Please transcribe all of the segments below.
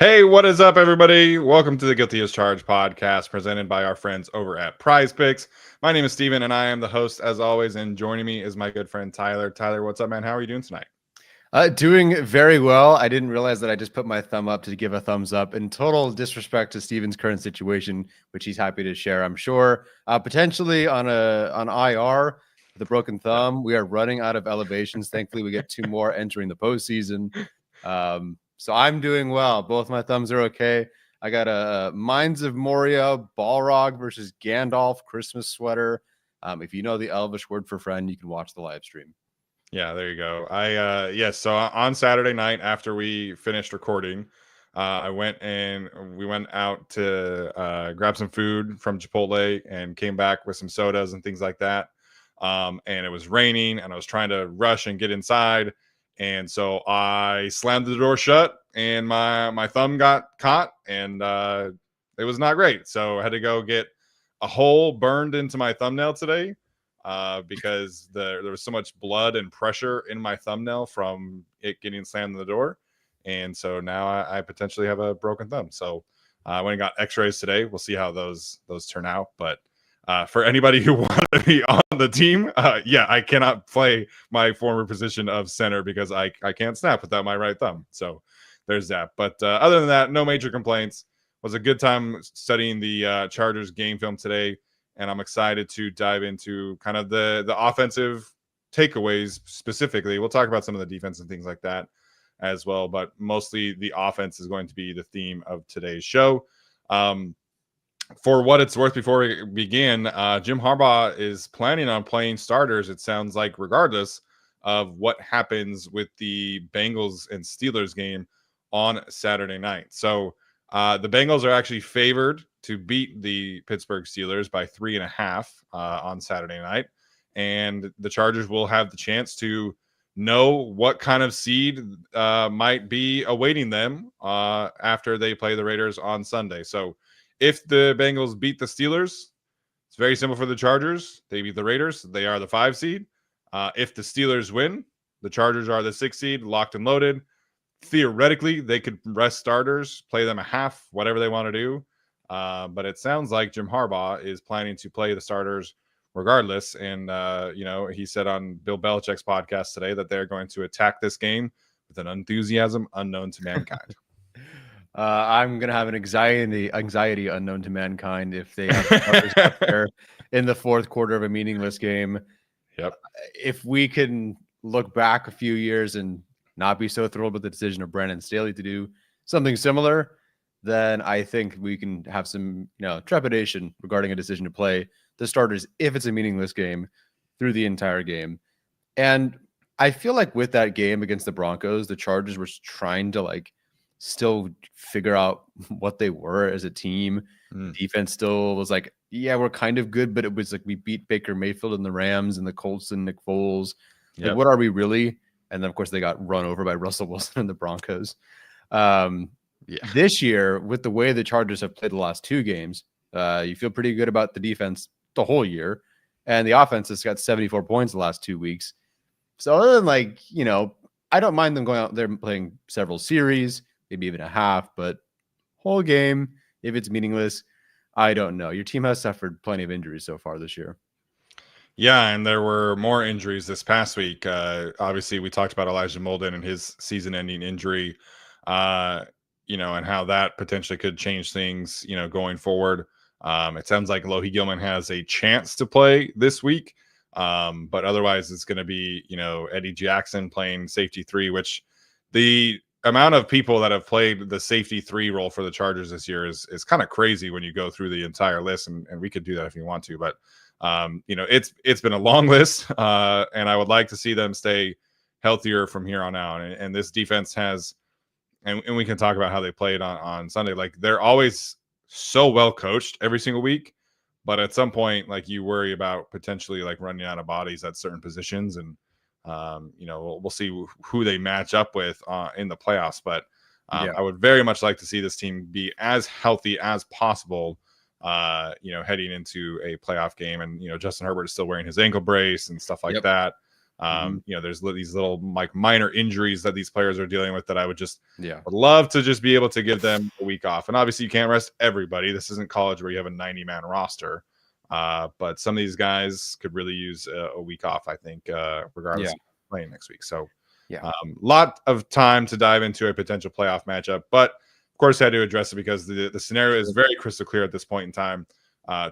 Hey, what is up, everybody? Welcome to the Guilty as Charged podcast presented by our friends over at Prize Picks. My name is Steven, and I am the host, as always, and joining me is my good friend Tyler. Tyler, what's up, man? How are you doing tonight? Doing very well. I didn't realize that I just put my thumb up to give a thumbs up in total disrespect to Steven's current situation, which he's happy to share, I'm sure. Potentially on IR with a broken thumb. We are running out of elevations. Thankfully, we get two more entering the postseason. So I'm doing well. Both my thumbs are okay. I got a Mines of Moria Balrog versus Gandalf Christmas sweater. If you know the Elvish word for friend, you can watch the live stream. Yeah, there you go. So on Saturday night after we finished recording, we went out to grab some food from Chipotle and came back with some sodas and things like that. And it was raining and I was trying to rush and get inside. And so I slammed the door shut and my thumb got caught and it was not great. So I had to go get a hole burned into my thumbnail today. Because there was so much blood and pressure in my thumbnail from it getting slammed in the door. And so now I potentially have a broken thumb. So I went and got x-rays today. We'll see how those turn out. But for anybody who wanted to be on the team, I cannot play my former position of center because I can't snap without my right thumb. So there's that. But other than that, no major complaints. It was a good time studying the Chargers game film today. And I'm excited to dive into kind of the offensive takeaways specifically. We'll talk about some of the defense and things like that as well, but mostly the offense is going to be the theme of today's show. For what it's worth, before we begin, Jim Harbaugh is planning on playing starters, it sounds like, regardless of what happens with the Bengals and Steelers game on Saturday night. So the Bengals are actually favored to beat the Pittsburgh Steelers by 3.5 on Saturday night. And the Chargers will have the chance to know what kind of seed might be awaiting them after they play the Raiders on Sunday. So if the Bengals beat the Steelers, it's very simple for the Chargers. They beat the Raiders. They are the 5 seed. If the Steelers win, the Chargers are the 6 seed, locked and loaded. Theoretically, they could rest starters, play them a half, whatever they want to do. But it sounds like Jim Harbaugh is planning to play the starters regardless. And, he said on Bill Belichick's podcast today that they're going to attack this game with an enthusiasm unknown to mankind. I'm going to have an anxiety unknown to mankind if they have starters out there in the fourth quarter of a meaningless game. Yep. If we can look back a few years and not be so thrilled with the decision of Brandon Staley to do something similar, then I think we can have some, trepidation regarding a decision to play the starters if it's a meaningless game through the entire game. And I feel like with that game against the Broncos, the Chargers were trying to still figure out what they were as a team. Defense still was we're kind of good, but it was we beat Baker Mayfield and the Rams and the Colts and Nick Foles. Yep. What are we really? And then, of course, they got run over by Russell Wilson and the Broncos. This year, with the way the Chargers have played the last 2 games, you feel pretty good about the defense the whole year. And the offense has got 74 points the last 2 weeks. So other than I don't mind them going out there and playing several series, maybe even a half, but whole game, if it's meaningless, I don't know. Your team has suffered plenty of injuries so far this year. Yeah, and there were more injuries this past week. Obviously, we talked about Elijah Molden and his season-ending injury, and how that potentially could change things, going forward. It sounds like Lohi Gilman has a chance to play this week, but otherwise it's going to be, Eddie Jackson playing safety 3, which the amount of people that have played the safety 3 role for the Chargers this year is kind of crazy when you go through the entire list, and we could do that if you want to, but it's been a long list, and I would like to see them stay healthier from here on out. And this defense has, and we can talk about how they played on Sunday. They're always so well coached every single week, but at some point, you worry about potentially running out of bodies at certain positions, and we'll see who they match up with in the playoffs. But I would very much like to see this team be as healthy as possible. Heading into a playoff game, and Justin Herbert is still wearing his ankle brace and stuff like that. There's these little like minor injuries that these players are dealing with that I would love to just be able to give them a week off. And obviously you can't rest everybody. This isn't college where you have a 90-man roster. But some of these guys could really use a week off, I think, regardless of playing next week. So lot of time to dive into a potential playoff matchup. But of course I had to address it because the scenario is very crystal clear at this point in time.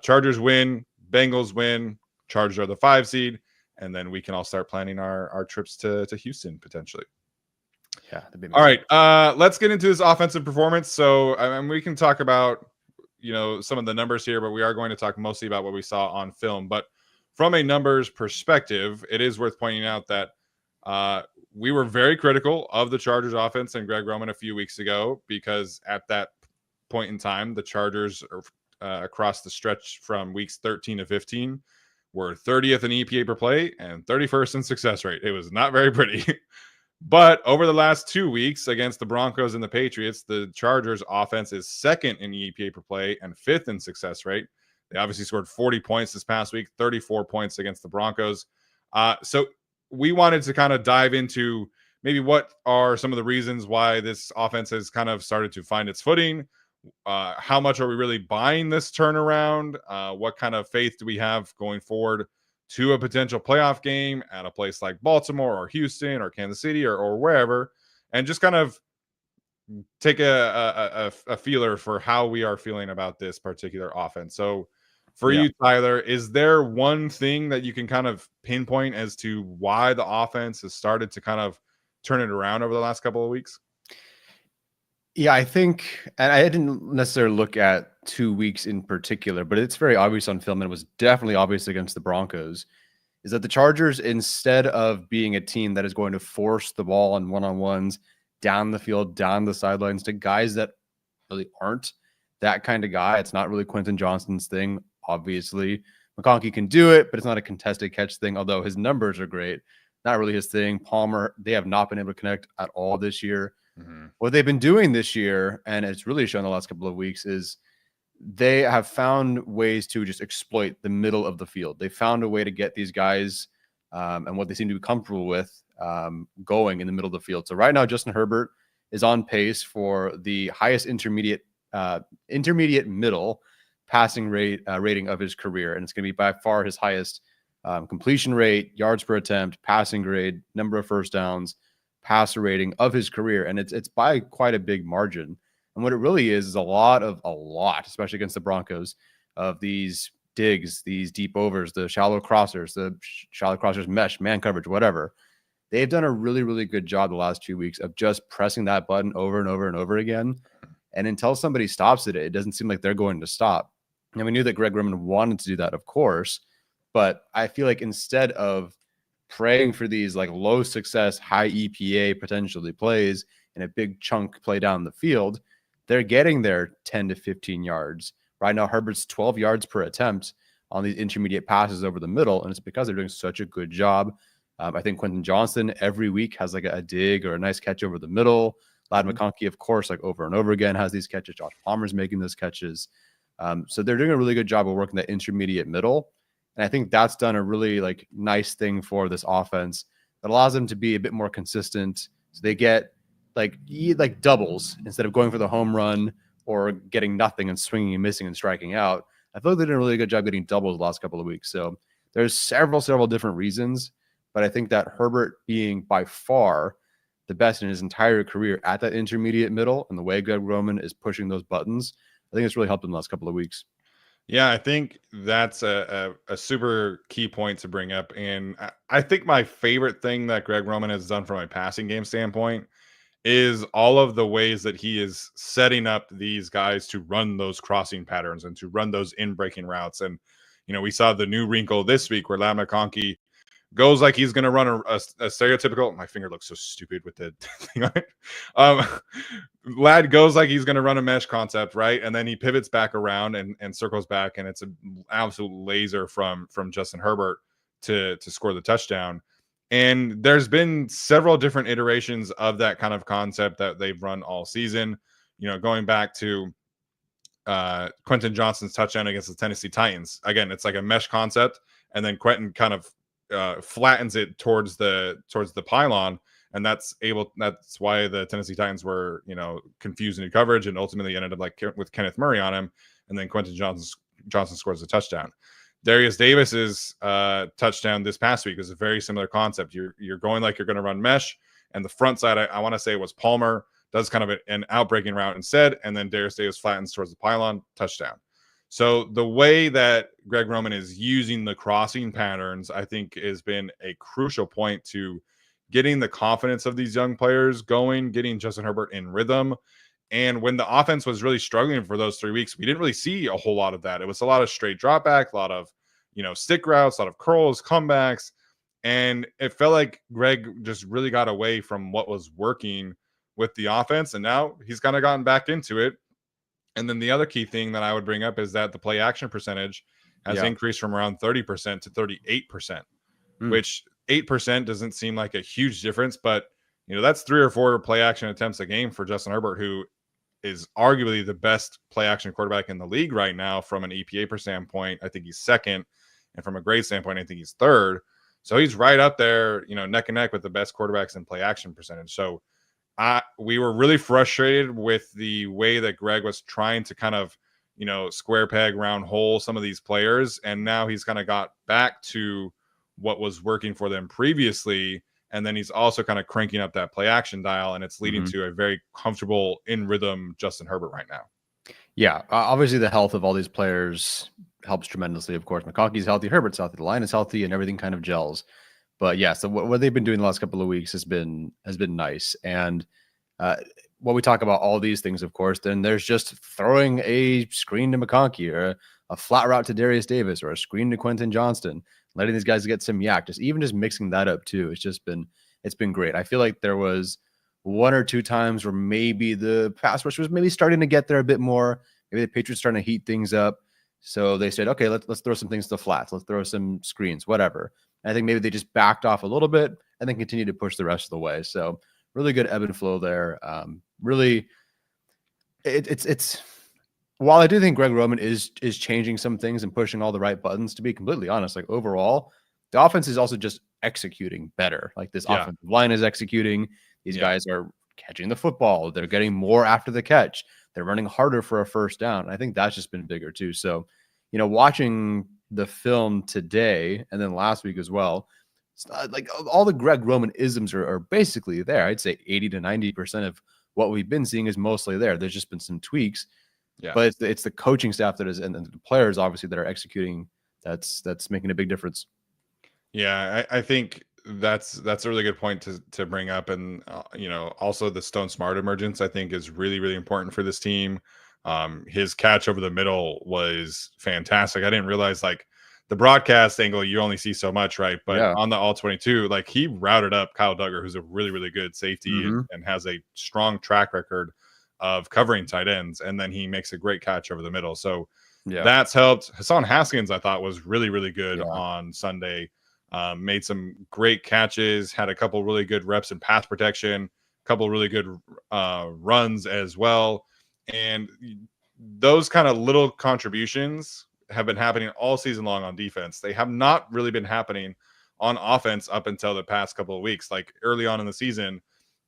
Chargers win, Bengals win, Chargers are the 5 seed. And then we can all start planning our trips to Houston potentially. Yeah. All right. Let's get into this offensive performance. So we can talk about some of the numbers here, but we are going to talk mostly about what we saw on film. But from a numbers perspective, it is worth pointing out that we were very critical of the Chargers offense and Greg Roman a few weeks ago because at that point in time, the Chargers across the stretch from weeks 13 to 15 were 30th in EPA per play and 31st in success rate. It was not very pretty. But over the last 2 weeks against the Broncos and the Patriots, the Chargers offense is 2nd in EPA per play and 5th in success rate. They obviously scored 40 points this past week, 34 points against the Broncos. So we wanted to kind of dive into maybe what are some of the reasons why this offense has kind of started to find its footing. How much are we really buying this turnaround? What kind of faith do we have going forward to a potential playoff game at a place like Baltimore or Houston or Kansas City or wherever, and just kind of take a feeler for how we are feeling about this particular offense. So for you, Tyler, is there one thing that you can kind of pinpoint as to why the offense has started to kind of turn it around over the last couple of weeks? Yeah, I think, and I didn't necessarily look at 2 weeks in particular, but it's very obvious on film, and it was definitely obvious against the Broncos, is that the Chargers, instead of being a team that is going to force the ball on one-on-ones down the field, down the sidelines to guys that really aren't that kind of guy. It's not really Quentin Johnston's thing, obviously. McConkey can do it, but it's not a contested catch thing, although his numbers are great. Not really his thing. Palmer, they have not been able to connect at all this year. What they've been doing this year, and it's really shown the last couple of weeks, is they have found ways to just exploit the middle of the field. They found a way to get these guys and what they seem to be comfortable with going in the middle of the field. So right now, Justin Herbert is on pace for the highest intermediate middle passing rating of his career, and it's going to be by far his highest completion rate, yards per attempt, passing grade, number of first downs, passer rating of his career, and it's by quite a big margin. And what it really is a lot, especially against the Broncos, of these digs, these deep overs, the shallow crossers mesh, man coverage, whatever. They've done a really, really good job the last 2 weeks of just pressing that button over and over and over again. And until somebody stops it doesn't seem like they're going to stop. And we knew that Greg Roman wanted to do that, of course, but I feel like instead of praying for these like low success, high EPA potentially plays in a big chunk play down the field, they're getting their 10 to 15 yards. Right now, Herbert's 12 yards per attempt on these intermediate passes over the middle, and it's because they're doing such a good job. I think Quentin Johnston every week has like a dig or a nice catch over the middle. Ladd McConkey, of course, like over and over again has these catches. Josh Palmer's making those catches. So they're doing a really good job of working that intermediate middle. And I think that's done a really like nice thing for this offense that allows them to be a bit more consistent. So they get like doubles instead of going for the home run or getting nothing and swinging and missing and striking out. I feel like they did a really good job getting doubles the last couple of weeks. So there's several different reasons, but I think that Herbert being by far the best in his entire career at that intermediate middle and the way Greg Roman is pushing those buttons, I think it's really helped him the last couple of weeks. Yeah, I think that's a super key point to bring up. And I think my favorite thing that Greg Roman has done from a passing game standpoint is all of the ways that he is setting up these guys to run those crossing patterns and to run those in-breaking routes. And, we saw the new wrinkle this week where Ladd McConkey goes like he's going to run a stereotypical. My finger looks so stupid with the thing on it. Ladd goes like he's going to run a mesh concept, right? And then he pivots back around and circles back, and it's an absolute laser from Justin Herbert to score the touchdown. And there's been several different iterations of that kind of concept that they've run all season. Going back to Quentin Johnston's touchdown against the Tennessee Titans. Again, it's like a mesh concept, and then Quentin kind of flattens it towards the pylon, and that's why the Tennessee Titans were confused in coverage and ultimately ended up like with Kenneth Murray on him, and then Quentin Johnson scores a touchdown. Darius Davis's touchdown this past week was a very similar concept. You're going like you're going to run mesh, and the front side, I want to say, was Palmer does kind of an outbreaking route instead, and then Darius Davis flattens towards the pylon, touchdown. So the way that Greg Roman is using the crossing patterns, I think, has been a crucial point to getting the confidence of these young players going, getting Justin Herbert in rhythm. And when the offense was really struggling for those 3 weeks, we didn't really see a whole lot of that. It was a lot of straight drop back, a lot of stick routes, a lot of curls, comebacks. And it felt like Greg just really got away from what was working with the offense. And now he's kind of gotten back into it. And then the other key thing that I would bring up is that the play action percentage has increased from around 30% to 38%, which 8% doesn't seem like a huge difference, but that's 3 or 4 play action attempts a game for Justin Herbert, who is arguably the best play action quarterback in the league right now. From an EPA standpoint, I think he's second, and from a grade standpoint, I think he's third. So he's right up there, neck and neck with the best quarterbacks in play action percentage. So we were really frustrated with the way that Greg was trying to kind of, square peg round hole some of these players. And now he's kind of got back to what was working for them previously. And then he's also kind of cranking up that play action dial, and it's leading to a very comfortable in rhythm Justin Herbert right now. Yeah. Obviously the health of all these players helps tremendously. Of course, McConkey's healthy, Herbert's healthy, the line is healthy, and everything kind of gels. But yeah, so what they've been doing the last couple of weeks has been nice. And when we talk about all these things, of course, then there's just throwing a screen to McConkey, or a flat route to Darius Davis, or a screen to Quentin Johnston, letting these guys get some yak, just mixing that up too. It's been great. I feel like there was 1 or 2 times where maybe the pass rush was maybe starting to get there a bit more. Maybe the Patriots starting to heat things up. So they said, okay, let's throw some things to the flats. Let's throw some screens, whatever. I think maybe they just backed off a little bit and then continued to push the rest of the way. So really good ebb and flow there. Really, it's while I do think Greg Roman is changing some things and pushing all the right buttons, to be completely honest, like overall, the offense is also just executing better. Like this offensive line is executing. These guys are catching the football. They're getting more after the catch. They're running harder for a first down. I think that's just been bigger too. So, watching the film today and then last week as well, it's not like all the Greg Roman isms are basically there. I'd say 80 to 90% of what we've been seeing is mostly there. There's just been some tweaks, but it's the coaching staff that is, and the players obviously that are executing. That's making a big difference. Yeah, I think that's a really good point to bring up. And also the Stone Smart emergence, I think, is really, really important for this team. His catch over the middle was fantastic. I didn't realize, like, the broadcast angle, you only see so much, right? But on the all 22, like, he routed up Kyle Duggar, who's a really, really good safety and has a strong track record of covering tight ends, and then he makes a great catch over the middle. So that's helped. Hassan Haskins, I thought, was really, really good on Sunday. Made some great catches, had a couple really good reps in pass protection, a couple really good runs as well. And those kind of little contributions have been happening all season long on defense. They have not really been happening on offense up until the past couple of weeks. Like early on in the season,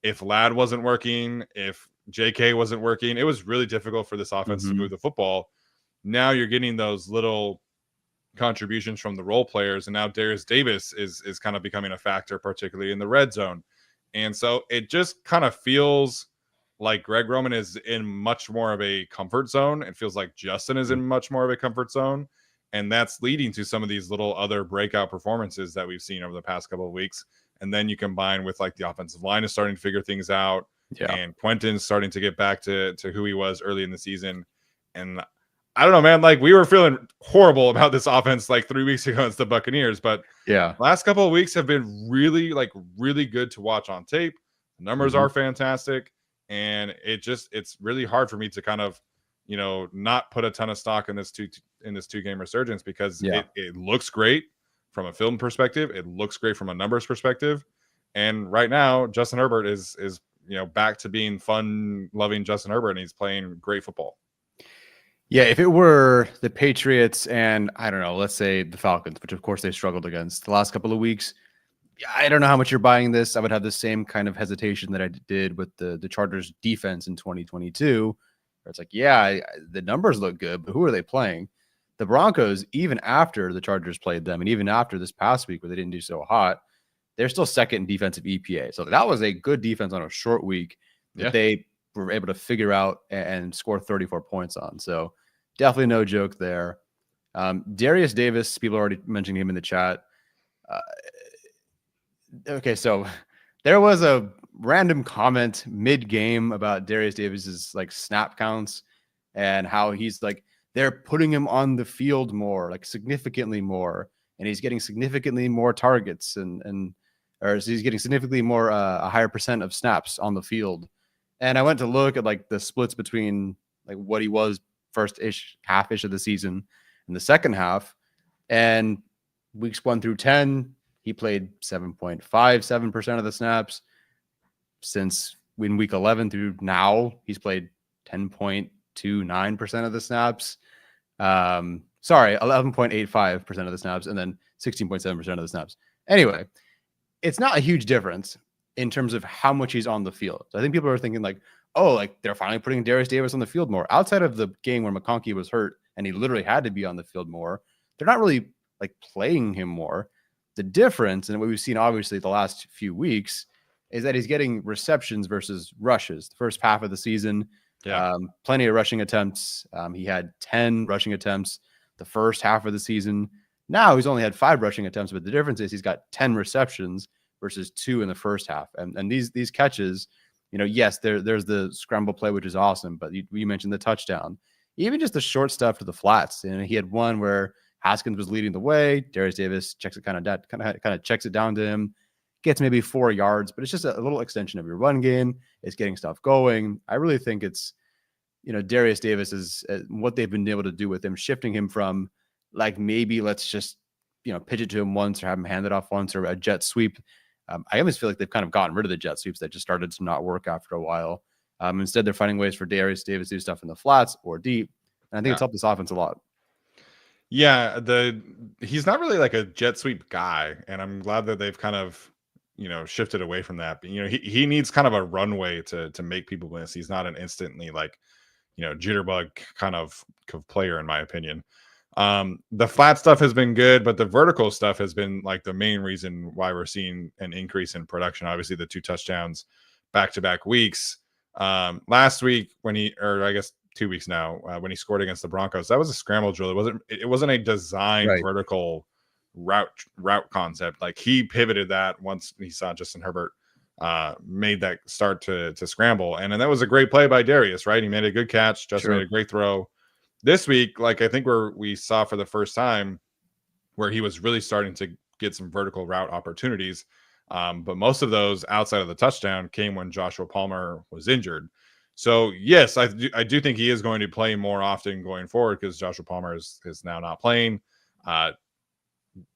if Ladd wasn't working, if JK wasn't working, it was really difficult for this offense to move the football. Now you're getting those little contributions from the role players, and now Darius Davis is kind of becoming a factor, particularly in the red zone. And so it just kind of feels like Greg Roman is in much more of a comfort zone. It feels like Justin is in much more of a comfort zone, and that's leading to some of these little other breakout performances that we've seen over the past couple of weeks. And then you combine with, like, the offensive line is starting to figure things out, and Quentin's starting to get back to who he was early in the season. And I don't know, man. Like, we were feeling horrible about this offense like 3 weeks ago against the Buccaneers, but last couple of weeks have been really, like, really good to watch on tape. The numbers are fantastic, and it's really hard for me to kind of, not put a ton of stock in this two game resurgence, because it looks great from a film perspective. It looks great from a numbers perspective, and right now Justin Herbert is back to being fun loving Justin Herbert, and he's playing great football. Yeah, if it were the Patriots and I don't know, let's say the Falcons, which of course they struggled against the last couple of weeks, I don't know how much you're buying this. I would have the same kind of hesitation that I did with the Chargers defense in 2022, where it's like, yeah, the numbers look good, but who are they playing? The Broncos, even after the Chargers played them, and even after this past week where they didn't do so hot, they're still second in defensive EPA. So that was a good defense on a short week that they were able to figure out and score 34 points on. So definitely no joke there. Darius Davis, people are already mentioning him in the chat. Okay, so there was a random comment mid-game about Darius Davis's like snap counts and how he's like they're putting him on the field more, like significantly more, and he's getting significantly more targets or he's getting significantly more a higher percent of snaps on the field. And I went to look at like the splits between like what he was first-ish, half-ish of the season and the second half, and weeks 1 through 10. He played 7.57% of the snaps. Since in week 11 through now, he's played 10.29% of the snaps. Sorry, 11.85% of the snaps, and then 16.7% of the snaps. Anyway, it's not a huge difference in terms of how much he's on the field. So I think people are thinking like, oh, like they're finally putting Darius Davis on the field more. Outside of the game where McConkey was hurt and he literally had to be on the field more, they're not really like playing him more. The difference, and what we've seen obviously the last few weeks, is that he's getting receptions versus rushes. The first half of the season, plenty of rushing attempts. He had 10 rushing attempts the first half of the season. Now he's only had 5 rushing attempts, but the difference is he's got 10 receptions versus 2 in the first half. And these catches, you know, yes, there's the scramble play, which is awesome, but you mentioned the touchdown. Even just the short stuff to the flats. And he had one where Haskins was leading the way. Darius Davis checks it kind of checks it down to him, gets maybe 4 yards, but it's just a little extension of your run game. It's getting stuff going. I really think it's, you know, Darius Davis is what they've been able to do with him, shifting him from like maybe let's just, you know, pitch it to him once or have him hand it off once or a jet sweep. I almost feel like they've kind of gotten rid of the jet sweeps that just started to not work after a while. Instead, they're finding ways for Darius Davis to do stuff in the flats or deep. And I think it's helped this offense a lot. Yeah, he's not really like a jet sweep guy, and I'm glad that they've kind of, you know, shifted away from that. But, you know, he needs kind of a runway to make people miss. He's not an instantly like, you know, jitterbug kind of player, in my opinion. The flat stuff has been good, but the vertical stuff has been like the main reason why we're seeing an increase in production. Obviously, the 2 touchdowns back-to-back weeks. Last week when I guess 2 weeks now, when he scored against the Broncos, that was a scramble drill. It wasn't a designed vertical route concept. Like he pivoted that once he saw Justin Herbert made that start to scramble, and then that was a great play by Darius. Right, he made a good catch. Justin made a great throw. This week, like I think we saw for the first time where he was really starting to get some vertical route opportunities. But most of those outside of the touchdown came when Joshua Palmer was injured. So yes, I do think he is going to play more often going forward because Joshua Palmer is now not playing.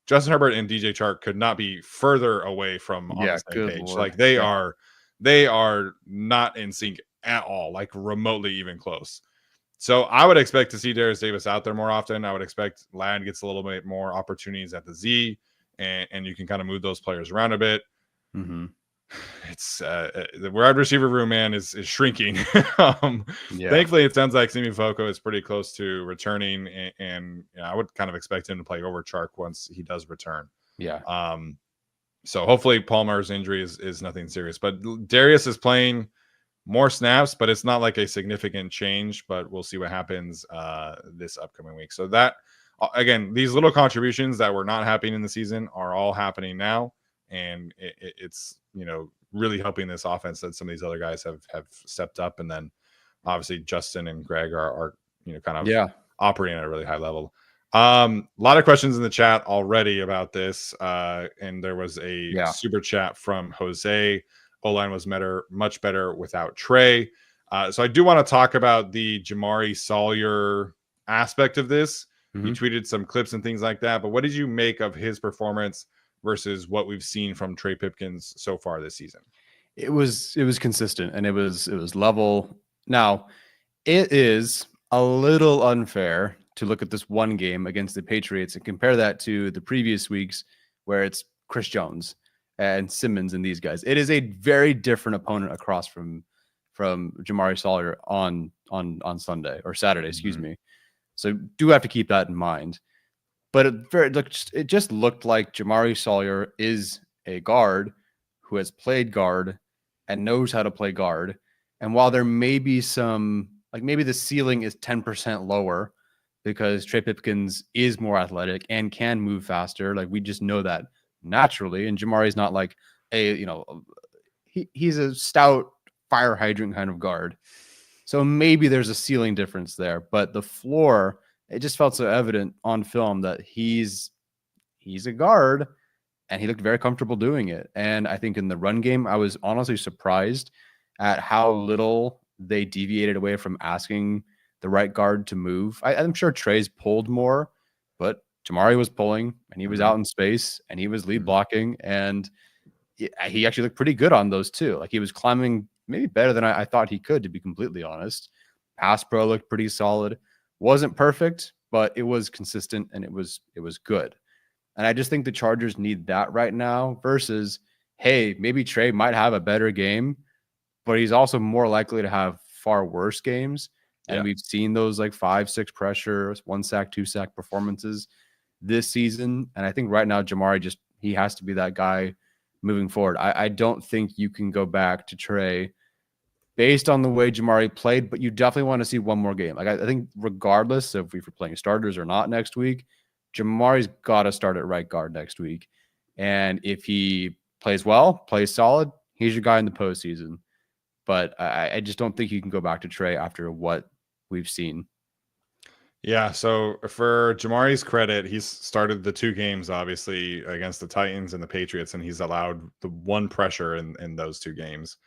Justin Herbert and DJ Chark could not be further away from on the same page. Lord. Like they are not in sync at all, like remotely even close. So I would expect to see Darius Davis out there more often. I would expect Ladd gets a little bit more opportunities at the Z, and you can kind of move those players around a bit. Mm-hmm. It's the wide receiver room, man, is shrinking. Thankfully, it sounds like Simi Foko is pretty close to returning, and you know, I would kind of expect him to play over Chark once he does return. Yeah. So hopefully Palmer's injury is nothing serious, but Darius is playing more snaps, but it's not like a significant change, but we'll see what happens this upcoming week. So that, again, these little contributions that were not happening in the season are all happening now. And it's, you know, really helping this offense that some of these other guys have stepped up. And then obviously Justin and Greg are you know, kind of operating at a really high level. A lot of questions in the chat already about this. And there was a super chat from Jose. O-line was much better without Trey. So I do want to talk about the Jamari Sawyer aspect of this. He tweeted some clips and things like that. But what did you make of his performance versus what we've seen from Trey Pipkins so far this season? It was consistent and it was level. Now, it is a little unfair to look at this one game against the Patriots and compare that to the previous weeks where it's Chris Jones and Simmons and these guys. It is a very different opponent across from Jamari Sawyer on Sunday or Saturday, excuse me. So do have to keep that in mind. But it just looked like Jamari Sawyer is a guard who has played guard and knows how to play guard. And while there may be some, like maybe the ceiling is 10% lower because Trey Pipkins is more athletic and can move faster. Like we just know that naturally. And Jamari's not like he's a stout fire hydrant kind of guard. So maybe there's a ceiling difference there, but the floor, it just felt so evident on film that he's a guard and he looked very comfortable doing it. And I think in the run game, I was honestly surprised at how little they deviated away from asking the right guard to move. I'm sure Trey's pulled more, but Jamari was pulling and he was out in space and he was lead blocking and he actually looked pretty good on those too. Like he was climbing maybe better than I thought he could, to be completely honest. Pass pro looked pretty solid. Wasn't perfect, but it was consistent and it was good. And I just think the Chargers need that right now versus, hey, maybe Trey might have a better game, but he's also more likely to have far worse games. And we've seen those like 5-6 pressures, 1 sack, 2 sack performances this season. And I think right now, Jamari he has to be that guy moving forward. I don't think you can go back to Trey based on the way Jamari played, but you definitely want to see one more game. Like I think regardless of if we're playing starters or not next week, Jamari's got to start at right guard next week. And if he plays well, plays solid, he's your guy in the postseason. But I just don't think you can go back to Trey after what we've seen. Yeah, so for Jamari's credit, he's started the 2 games, obviously, against the Titans and the Patriots, and he's allowed the 1 pressure in those 2 games.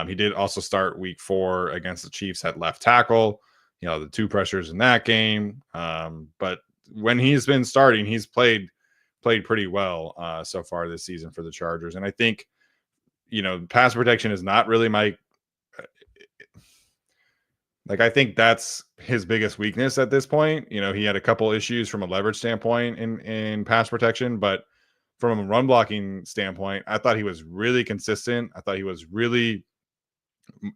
He did also start week 4 against the Chiefs at left tackle, the 2 pressures in that game. But when he's been starting, he's played pretty well so far this season for the Chargers. And I think, pass protection is not really I think that's his biggest weakness at this point. He had a couple issues from a leverage standpoint in pass protection, but from a run blocking standpoint, I thought he was really consistent. I thought he was really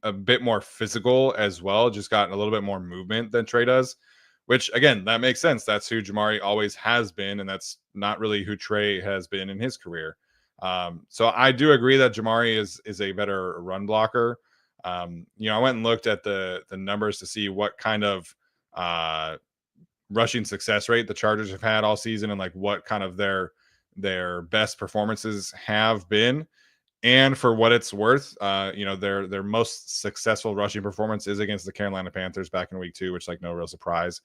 a bit more physical as well, just gotten a little bit more movement than Trey does, which again, that makes sense. That's who Jamari always has been, and that's not really who Trey has been in his career. So I do agree that Jamari is a better run blocker. I went and looked at the numbers to see what kind of rushing success rate the Chargers have had all season and like what kind of their best performances have been. And for what it's worth, their most successful rushing performance is against the Carolina Panthers back in week 2, which like no real surprise.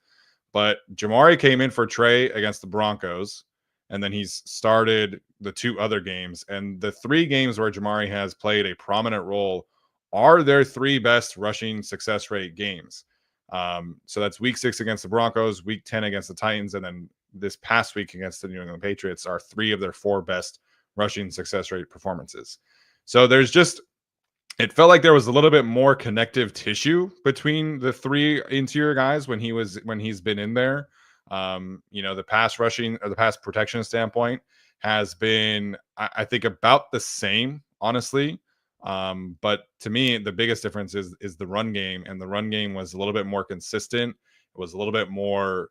But Jamari came in for Trey against the Broncos, and then he's started the 2 other games. And the 3 games where Jamari has played a prominent role are their 3 best rushing success rate games. So that's week 6 against the Broncos, week 10 against the Titans, and then this past week against the New England Patriots are 3 of their 4 best rushing success rate performances. So it felt like there was a little bit more connective tissue between the 3 interior guys when he's been in there. The pass rushing or the pass protection standpoint has been, I think, about the same, honestly. But to me, the biggest difference is the run game, and the run game was a little bit more consistent. It was a little bit more,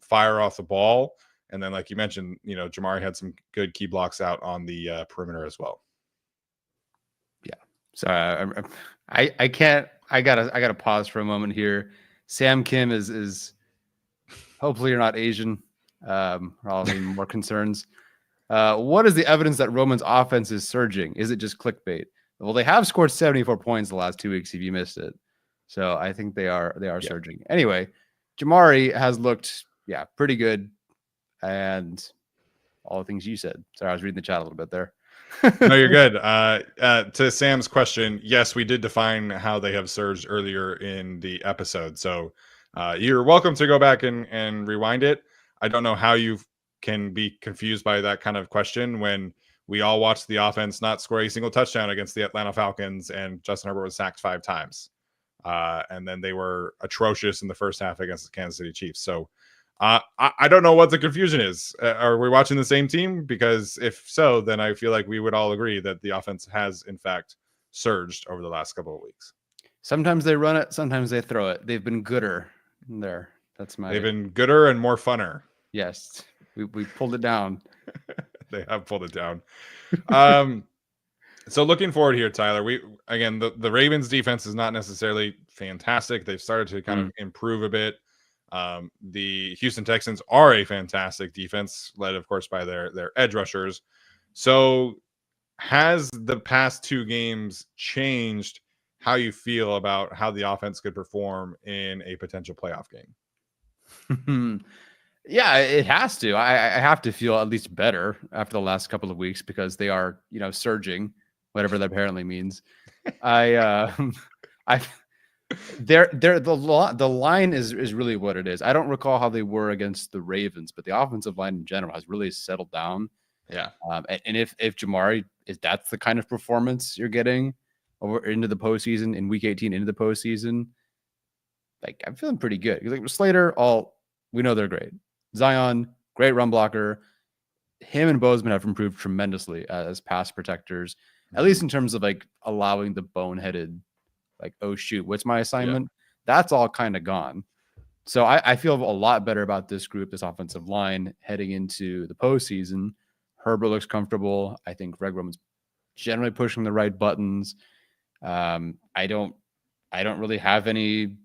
fire off the ball. And then, like you mentioned, Jamari had some good key blocks out on the perimeter as well. Yeah. So I can't. I gotta pause for a moment here. Sam Kim is hopefully you're not Asian. Probably more concerns. What is the evidence that Roman's offense is surging? Is it just clickbait? Well, they have scored 74 points the last 2 weeks. If you missed it, so I think they are surging. Anyway, Jamari has looked pretty good. And all the things you said. Sorry, I was reading the chat a little bit there. No, you're good. To Sam's question, yes, we did define how they have surged earlier in the episode. So you're welcome to go back and rewind it. I don't know how you can be confused by that kind of question when we all watched the offense not score a single touchdown against the Atlanta Falcons and Justin Herbert was sacked 5 times. And then they were atrocious in the first half against the Kansas City Chiefs. So I don't know what the confusion is. Are we watching the same team? Because if so, then I feel like we would all agree that the offense has, in fact, surged over the last couple of weeks. Sometimes they run it, sometimes they throw it. They've been gooder there. They've been gooder and more funner. Yes, we pulled it down. They have pulled it down. So looking forward here, Tyler, the Ravens defense is not necessarily fantastic. They've started to kind of improve a bit. The Houston Texans are a fantastic defense, led, of course, by their edge rushers. So has the past two games changed how you feel about how the offense could perform in a potential playoff game? Yeah, it has to. I have to feel at least better after the last couple of weeks because they are, surging, whatever that apparently means. The line is really what it is. I don't recall how they were against the Ravens, but the offensive line in general has really settled down. Yeah. And if Jamari that's the kind of performance you're getting over into the postseason in week 18 into the postseason, like I'm feeling pretty good. Like Slater, we know they're great. Zion, great run blocker. Him and Bozeman have improved tremendously as pass protectors, at least in terms of like allowing the boneheaded, like, oh shoot, what's my assignment? Yeah. That's all kind of gone. So I feel a lot better about this group, this offensive line heading into the postseason. Herbert looks comfortable. I think Greg Roman's generally pushing the right buttons. I don't really have any.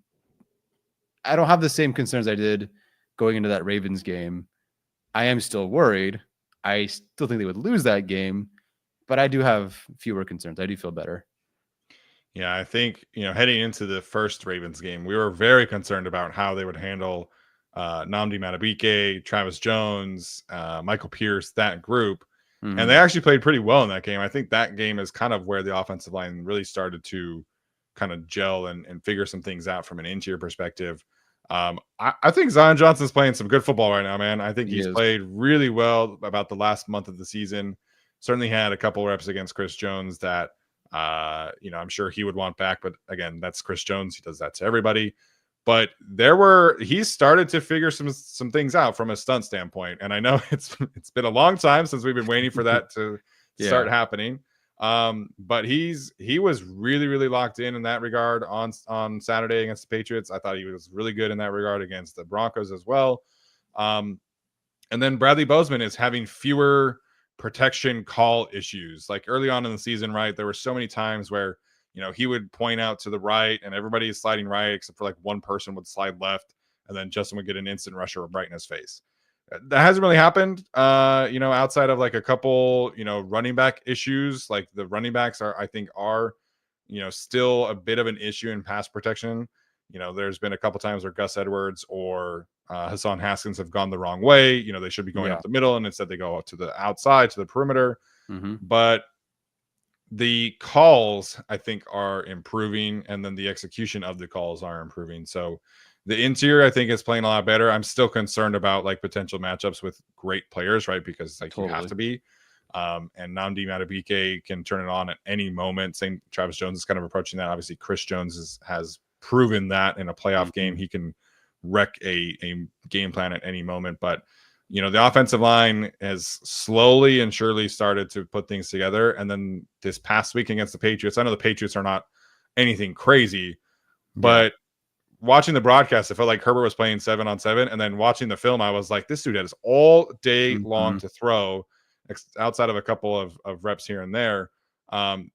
I don't have the same concerns I did going into that Ravens game. I am still worried. I still think they would lose that game, but I do have fewer concerns. I do feel better. Yeah, I think, heading into the first Ravens game, we were very concerned about how they would handle Nnamdi Madubuike, Travis Jones, Michael Pierce, that group. Mm-hmm. And they actually played pretty well in that game. I think that game is kind of where the offensive line really started to kind of gel and figure some things out from an interior perspective. I think Zion Johnson's playing some good football right now, man. I think he's played really well about the last month of the season. Certainly had a couple reps against Chris Jones that, I'm sure he would want back. But again, that's Chris Jones. He does that to everybody. But he started to figure some things out from a stunt standpoint. And I know it's been a long time since we've been waiting for that to start happening. But he was really, really locked in that regard on Saturday against the Patriots. I thought he was really good in that regard against the Broncos as well. And then Bradley Bozeman is having fewer protection call issues. Like early on in the season, right? There were so many times where, he would point out to the right and everybody is sliding right, except for like one person would slide left. And then Justin would get an instant rusher right in his face. That hasn't really happened, outside of like a couple, running back issues. Like the running backs I think are, still a bit of an issue in pass protection. There's been a couple times where Gus Edwards or Hassan Haskins have gone the wrong way. They should be going up the middle, and instead they go to the outside, to the perimeter. Mm-hmm. But the calls, I think, are improving, and then the execution of the calls are improving. So the interior, I think, is playing a lot better. I'm still concerned about like potential matchups with great players, right? Because like you have to be. And Nnamdi Madubuike can turn it on at any moment. Same, Travis Jones is kind of approaching that. Obviously, Chris Jones has proven that in a playoff game he can wreck a game plan at any moment. But the offensive line has slowly and surely started to put things together. And then this past week against the Patriots, I know the Patriots are not anything crazy, but watching the broadcast, it felt like Herbert was playing 7-on-7. And then watching the film, I was like, this dude has all day long to throw, outside of a couple of reps here and there.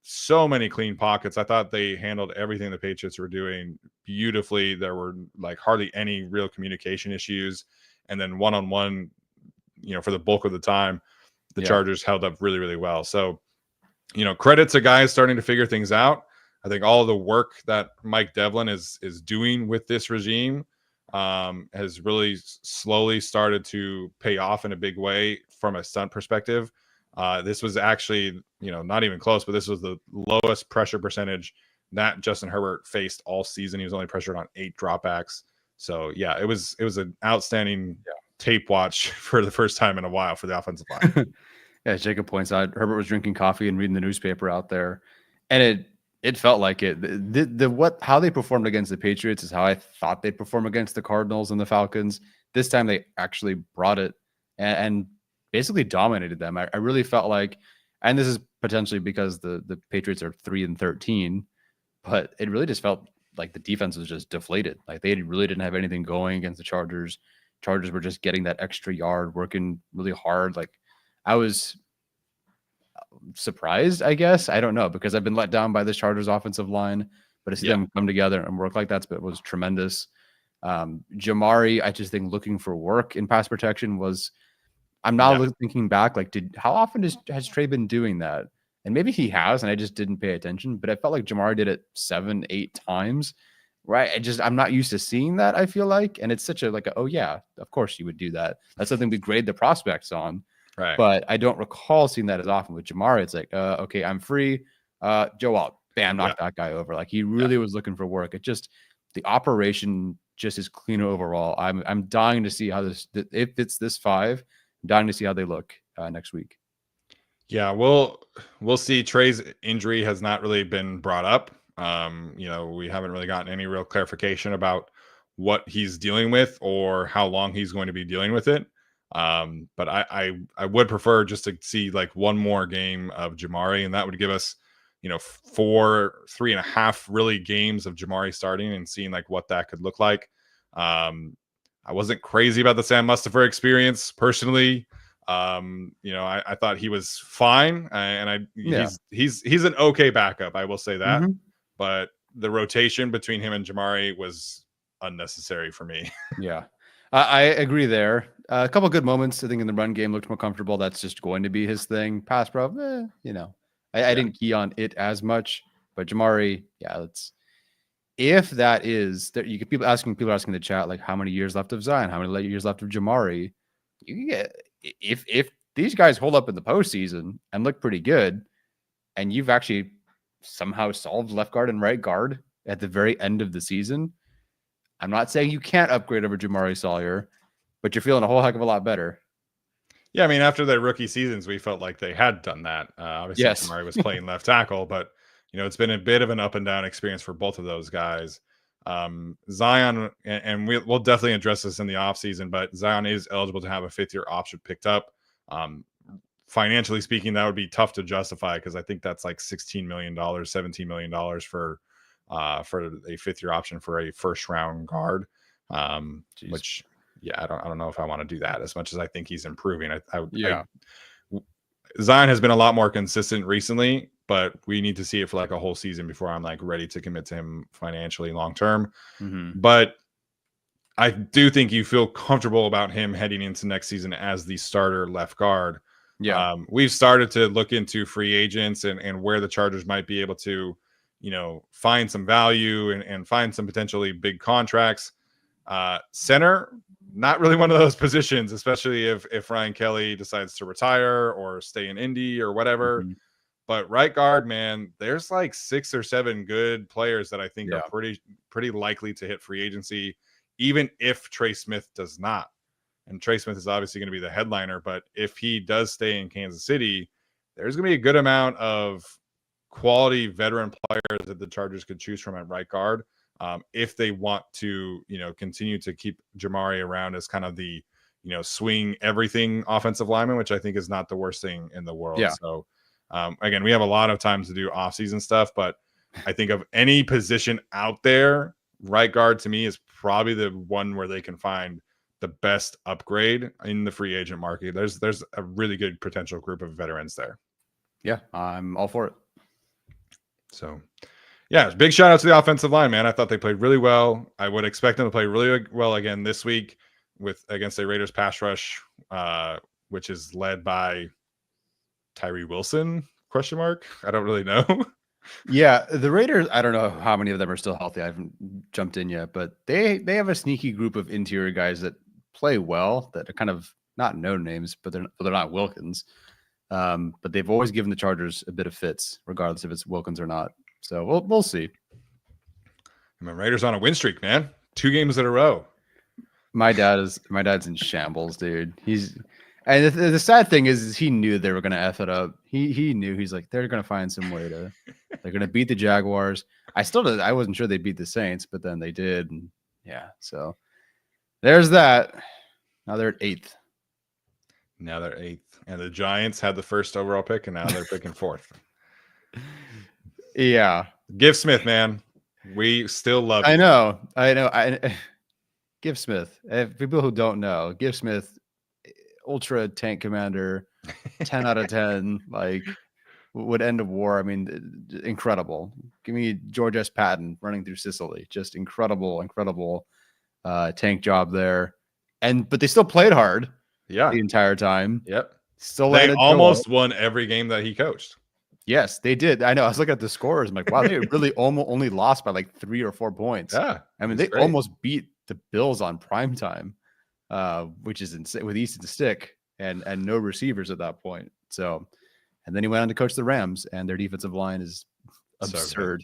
So many clean pockets. I thought they handled everything the Patriots were doing beautifully. There were like hardly any real communication issues. And then one-on-one, for the bulk of the time, the Chargers held up really, really well. So, credit to guys starting to figure things out. I think all of the work that Mike Devlin is doing with this regime has really slowly started to pay off in a big way from a stunt perspective. This was actually, not even close, but this was the lowest pressure percentage that Justin Herbert faced all season. He was only pressured on 8 dropbacks. So yeah, it was an outstanding tape watch for the first time in a while for the offensive line. As Jacob points out, Herbert was drinking coffee and reading the newspaper out there, and It felt like it. How they performed against the Patriots is how I thought they'd perform against the Cardinals and the Falcons. This time they actually brought it and basically dominated them. I really felt like, and this is potentially because the Patriots are 3-13, but it really just felt like the defense was just deflated. Like they really didn't have anything going against the Chargers. Chargers were just getting that extra yard, working really hard. Like I was surprised, I guess. I don't know, because I've been let down by this Chargers offensive line, but to see them come together and work like that was tremendous. Jamari, I just think looking for work in pass protection was, I'm now thinking back, like, how often has Trey been doing that? And maybe he has, and I just didn't pay attention, but I felt like Jamari did it 7-8 times, right? I'm not used to seeing that, I feel like. And it's such a, oh yeah, of course you would do that. That's something we grade the prospects on. Right. But I don't recall seeing that as often with Jamari. It's like, okay, I'm free. Joe out. Bam, knock that guy over. Like he really was looking for work. It just, the operation just is cleaner overall. I'm dying to see how if it's this 5, I'm dying to see how they look next week. Yeah, we'll see. Trey's injury has not really been brought up. We haven't really gotten any real clarification about what he's dealing with or how long he's going to be dealing with it. But I would prefer just to see like one more game of Jamari, and that would give us, 3.5 really games of Jamari starting and seeing like what that could look like. I wasn't crazy about the Sam Mustipher experience personally. I thought he was fine, and he's an okay backup. I will say that, but the rotation between him and Jamari was unnecessary for me. Yeah. I agree there. A couple good moments. I think in the run game looked more comfortable. That's just going to be his thing. Pass pro, I didn't key on it as much, but Jamari, if that is that, people asking in the chat, like how many years left of Zion, how many years left of Jamari, you can get, if these guys hold up in the postseason and look pretty good, and you've actually somehow solved left guard and right guard at the very end of the season, I'm not saying you can't upgrade over Jamari Sawyer, but you're feeling a whole heck of a lot better. Yeah, I mean, after their rookie seasons, we felt like they had done that. Obviously, Jamari was playing left tackle, but it's been a bit of an up and down experience for both of those guys. Zion, and we'll definitely address this in the offseason, but Zion is eligible to have a 5th-year option picked up. Financially speaking, that would be tough to justify because I think that's like $16 million, $17 million for a 5th-year option for a first-round guard, which, I don't know if I want to do that as much as I think he's improving. Zion has been a lot more consistent recently, but we need to see it for like a whole season before I'm like ready to commit to him financially long-term. But I do think you feel comfortable about him heading into next season as the starter left guard. We've started to look into free agents and where the Chargers might be able to, find some value and find some potentially big contracts. Center, not really one of those positions, especially if Ryan Kelly decides to retire or stay in Indy or whatever. But right guard, man, there's like 6 or 7 good players that I think are pretty likely to hit free agency, even if Trey Smith does not. And Trey Smith is obviously going to be the headliner, but if he does stay in Kansas City, there's going to be a good amount of quality veteran players that the Chargers could choose from at right guard. If they want to, continue to keep Jamari around as kind of the, swing everything offensive lineman, which I think is not the worst thing in the world. So, again, we have a lot of times to do off-season stuff, but I think of any position out there, right guard to me is probably the one where they can find the best upgrade in the free agent market. There's a really good potential group of veterans there. Yeah, I'm all for it. So, big shout out to the offensive line, man. I thought they played really well. I would expect them to play really well again this week against the Raiders pass rush, which is led by Tyree Wilson, ? I don't really know. Yeah, the Raiders, I don't know how many of them are still healthy. I haven't jumped in yet, but they have a sneaky group of interior guys that play well, that are kind of not known names, but they're not Wilkins. But they've always given the Chargers a bit of fits, regardless if it's Wilkins or not. So we'll see. I mean, Raiders on a win streak, man. 2 games in a row. My dad's in shambles, dude. And the sad thing is he knew they were going to F it up. He knew. He's like, they're going to find some way to They're going to beat the Jaguars. I wasn't sure they'd beat the Saints, but then they did. And yeah, so there's that. Now they're at 8th. Now they're 8th. And the Giants had the first overall pick, and now they're picking 4th. Yeah. Give Smith, man. We still love you. I know. Give Smith. If people who don't know, Give Smith, ultra tank commander, 10 out of 10, like would end a war. I mean, incredible. Give me George S. Patton running through Sicily. Just incredible tank job there. But they still played hard. Yeah. The entire time. Yep. Still they almost won every game that he coached. Yes, they did. I know. I was looking at the scores. I'm like, wow, they really only lost by like 3 or 4 points. Yeah. I mean, they almost beat the Bills on prime time, which is insane, with Easton Stick and no receivers at that point. So, and then he went on to coach the Rams, and their defensive line is absurd.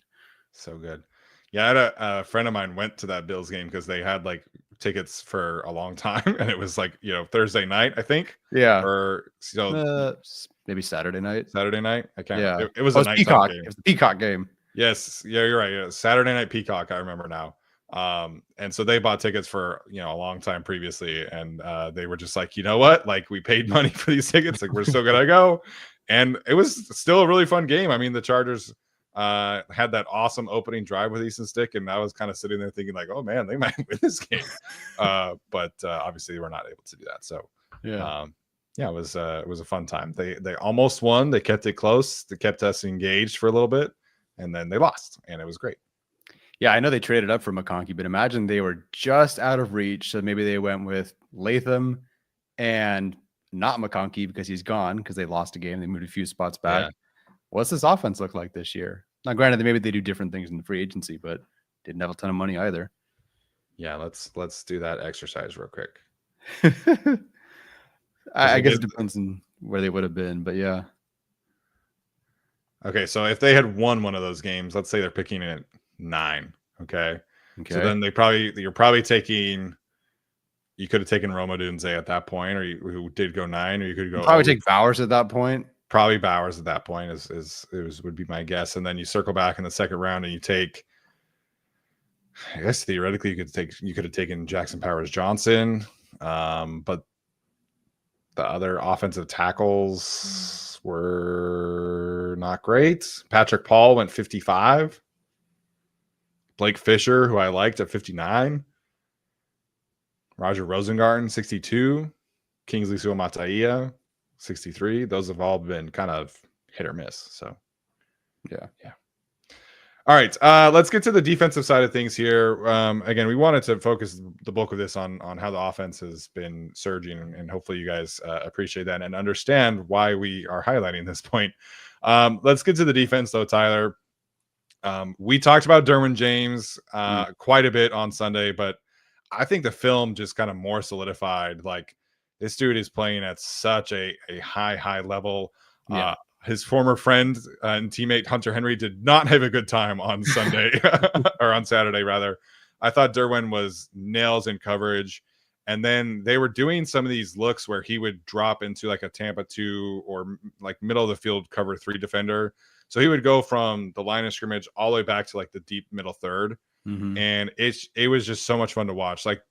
So good. Yeah, I had a friend of mine went to that Bills game because they had like tickets for a long time, and it was like, Thursday night, I think. Yeah. Or so maybe Saturday night. I can't. Yeah. It was a nighttime Peacock game. It was the Peacock game. Yes. Yeah, you're right. Yeah. Saturday night Peacock. I remember now. And so they bought tickets for a long time previously, and they were just like, you know what? Like, we paid money for these tickets. Like, we're still gonna go. And it was still a really fun game. I mean, the Chargers had that awesome opening drive with Easton Stick, and I was kind of sitting there thinking like, oh man, they might win this game. But obviously they were not able to do that. So it was a fun time. They almost won. They kept it close. They kept us engaged for a little bit, and then they lost, and it was great. Yeah, I know they traded up for McConkey, but imagine they were just out of reach. So maybe they went with Latham and not McConkey because he's gone, because they lost a game. They moved a few spots back. Yeah. What's this offense look like this year? Now, granted, maybe they do different things in the free agency, but didn't have a ton of money either. Yeah, let's do that exercise real quick. I guess it depends on where they would have been, but yeah. Okay, so if they had won one of those games, let's say they're picking at 9. Okay. So then you're probably taking. You could have taken Roma Dunze at that point, or who did go 9, or you could go probably take Bowers at that point. Probably Bowers at that point would be my guess, and then you circle back in the second round and you take. I guess theoretically you could have taken Jackson Powers Johnson, but the other offensive tackles were not great. Patrick Paul went 55. Blake Fisher, who I liked, at 59. Roger Rosengarten, 62. Kingsley Suamataia, 63. Those have all been kind of hit or miss. So, yeah. All right, let's get to the defensive side of things here. Again, we wanted to focus the bulk of this on how the offense has been surging, and hopefully you guys appreciate that and understand why we are highlighting this point. Let's get to the defense, though, Tyler. We talked about Derwin James quite a bit on Sunday, but I think the film just kind of more solidified. Like, this dude is playing at such a high level. Yeah. His former friend and teammate Hunter Henry did not have a good time on Sunday or on Saturday, rather. I thought Derwin was nails in coverage. And then they were doing some of these looks where he would drop into like a Tampa 2 or like middle of the field cover 3 defender. So he would go from the line of scrimmage all the way back to like the deep middle third. Mm-hmm. And it was just so much fun to watch. Like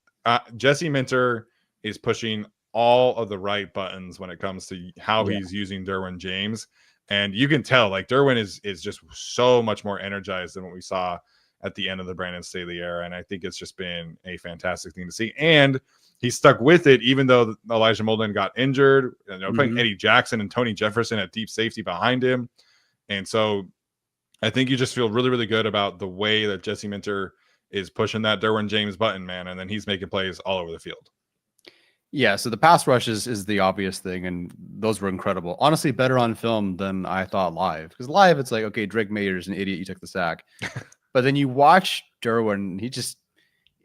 Jesse Minter is pushing all of the right buttons when it comes to how he's using Derwin James. And you can tell like Derwin is just so much more energized than what we saw at the end of the Brandon Staley era. And I think it's just been a fantastic thing to see. And he stuck with it, even though Elijah Molden got injured, playing Eddie Jackson and Tony Jefferson at deep safety behind him. And so I think you just feel really, really good about the way that Jesse Minter is pushing that Derwin James button, man. And then he's making plays all over the field. Yeah, so the pass rush is the obvious thing, and those were incredible. Honestly, better on film than I thought live. Because live, it's like, okay, Drake Mayer's an idiot, you took the sack. But then you watch Derwin,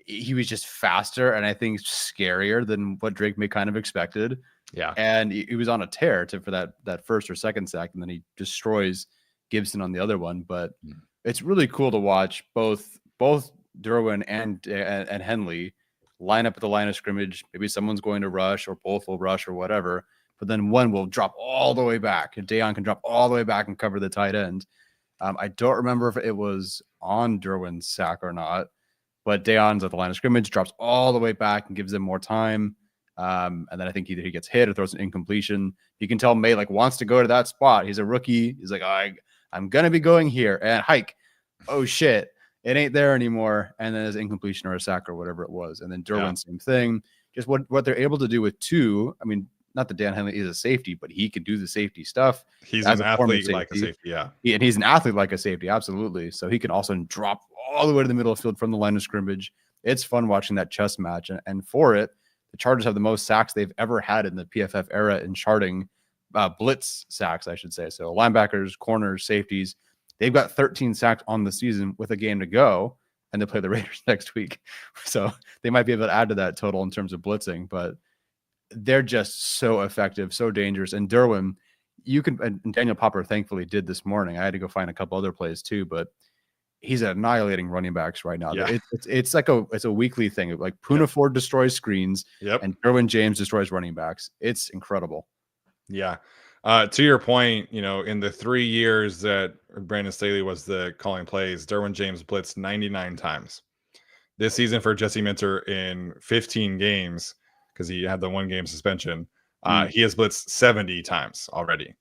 he was just faster, and I think scarier than what Drake May kind of expected. Yeah. And he was on a tear for that first or second sack, and then he destroys Gibson on the other one. But it's really cool to watch both Derwin and Henley line up at the line of scrimmage. Maybe someone's going to rush, or both will rush, or whatever. But then one will drop all the way back, and Dayon can drop all the way back and cover the tight end. I don't remember if it was on Derwin's sack or not, but Deion's at the line of scrimmage, drops all the way back and gives them more time. And then I think either he gets hit or throws an incompletion. You can tell May like wants to go to that spot. He's a rookie. He's like, I'm going to be going here and hike. Oh shit. It ain't there anymore. And then there's incompletion or a sack or whatever it was. And then Derwin, same thing. Just what they're able to do with two. I mean, not that Dan Henley is a safety, but he can do the safety stuff. He's an athlete like a safety, and he's an athlete like a safety, absolutely. So he can also drop all the way to the middle of the field from the line of scrimmage. It's fun watching that chess match. And for it, the Chargers have the most sacks they've ever had in the PFF era in charting blitz sacks, I should say. So linebackers, corners, safeties, they've got 13 sacks on the season with a game to go, and they play the Raiders next week. So they might be able to add to that total in terms of blitzing, but they're just so effective, so dangerous. And Derwin, and Daniel Popper thankfully did this morning. I had to go find a couple other plays too, but he's annihilating running backs right now. Yeah. It's like a weekly thing. Like Poona Ford destroys screens, and Derwin James destroys running backs. It's incredible. Yeah. To your point, in the 3 years that Brandon Staley was the calling plays, Derwin James blitzed 99 times. This season for Jesse Minter in 15 games, because he had the 1 game suspension, he has blitzed 70 times already.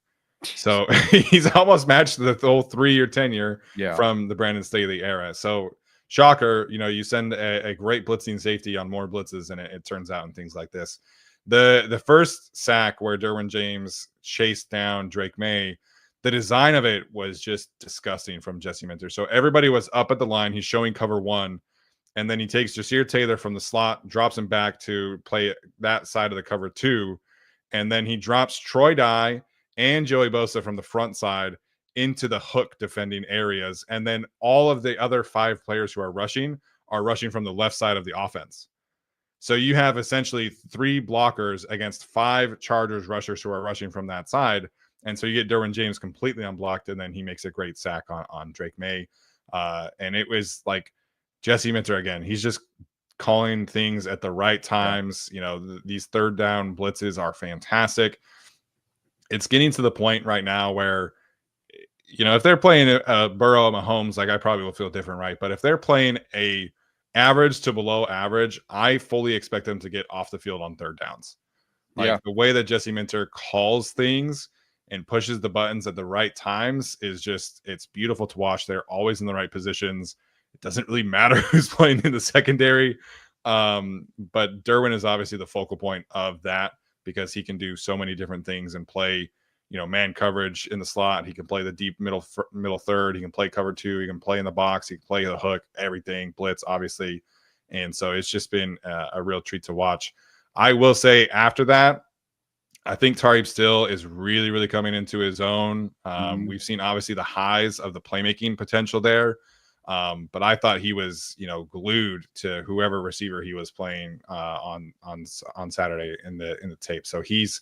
So he's almost matched the whole 3-year tenure from the Brandon Staley era. So shocker, you send a great blitzing safety on more blitzes, and it turns out in things like this. The first sack where Derwin James chased down Drake May, the design of it was just disgusting from Jesse Minter. So everybody was up at the line. He's showing cover 1. And then he takes Jasir Taylor from the slot, drops him back to play that side of the cover 2. And then he drops Troy Dye and Joey Bosa from the front side into the hook defending areas. And then all of the other 5 players who are rushing from the left side of the offense. So you have essentially 3 blockers against 5 Chargers rushers who are rushing from that side. And so you get Derwin James completely unblocked, and then he makes a great sack on Drake May. And it was like Jesse Minter again. He's just calling things at the right times. These third down blitzes are fantastic. It's getting to the point right now where, if they're playing a Burrow Mahomes, like I probably will feel different, right? But if they're playing a average to below average, I fully expect them to get off the field on third downs. The way that Jesse Minter calls things and pushes the buttons at the right times is just, it's beautiful to watch. They're always in the right positions. It doesn't really matter who's playing in the secondary. But Derwin is obviously the focal point of that, because he can do so many different things and play, man coverage in the slot. He can play the deep middle third. He can play cover 2. He can play in the box. He can play the hook, everything, blitz, obviously. And so it's just been a real treat to watch. I will say after that, I think Tarheeb still is really, really coming into his own. We've seen obviously the highs of the playmaking potential there. But I thought he was, glued to whoever receiver he was playing on Saturday in the tape. So he's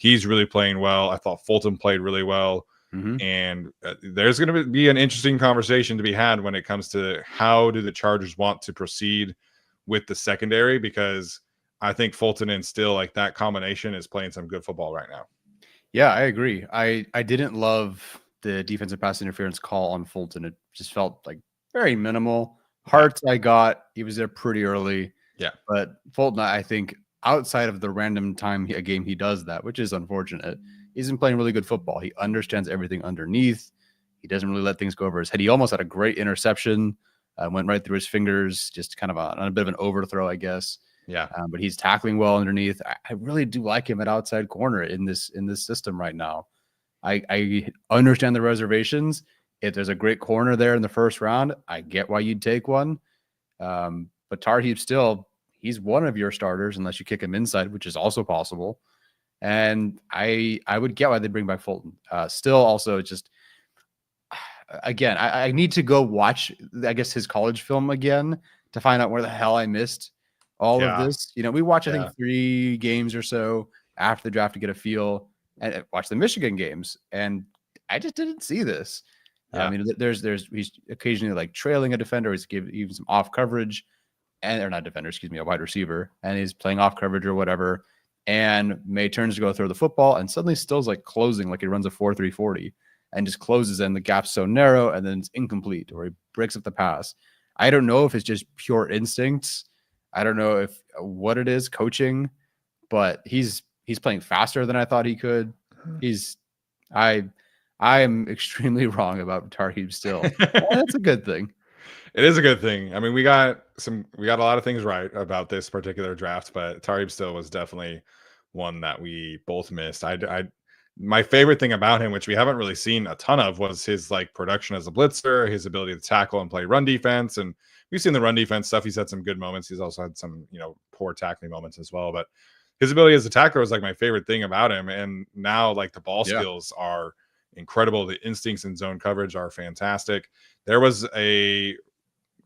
really playing well. I thought Fulton played really well. And there's going to be an interesting conversation to be had when it comes to how do the Chargers want to proceed with the secondary, because I think Fulton and Still, like that combination, is playing some good football right now. Yeah, I agree. I didn't love the defensive pass interference call on Fulton. It just felt like very minimal. Hart's I got. He was there pretty early. Yeah. But Fulton, I think outside of the random time a game he does that, which is unfortunate, he's been playing really good football. He understands everything underneath. He doesn't really let things go over his head. He almost had a great interception. Went right through his fingers, just kind of on a bit of an overthrow, I guess. Yeah. But he's tackling well underneath. I really do like him at outside corner in this system right now. I understand the reservations. If there's a great corner there in the first round, I get why you'd take one. But Tarheeb Still, he's one of your starters unless you kick him inside, which is also possible. And I would get why they bring back Fulton. Still also just, again, I need to go watch, I guess, his college film again to find out where the hell I missed all of this. We watch, I think, 3 games or so after the draft to get a feel, and watch the Michigan games. And I just didn't see this. I mean, he's occasionally like trailing a defender. He's even some off coverage, or not defender, excuse me, a wide receiver, and he's playing off coverage or whatever. And May turns to go throw the football, and suddenly Still's like closing, like he runs a 4.3 40. and just closes in. The gap's so narrow and then it's incomplete, or he breaks up the pass. I don't know if it's just pure instincts. I don't know if what it is, coaching, but he's playing faster than I thought he could. I am extremely wrong about Tarheeb still. That's a good thing. It is a good thing. I mean, we got a lot of things right about this particular draft, but Tarheeb still was definitely one that we both missed. My favorite thing about him, which we haven't really seen a ton of, was his like production as a blitzer, his ability to tackle and play run defense. And we've seen the run defense stuff. He's had some good moments. He's also had some, poor tackling moments as well. But his ability as a tackler was like my favorite thing about him. And now like the ball skills are incredible. The instincts in zone coverage are fantastic. There was a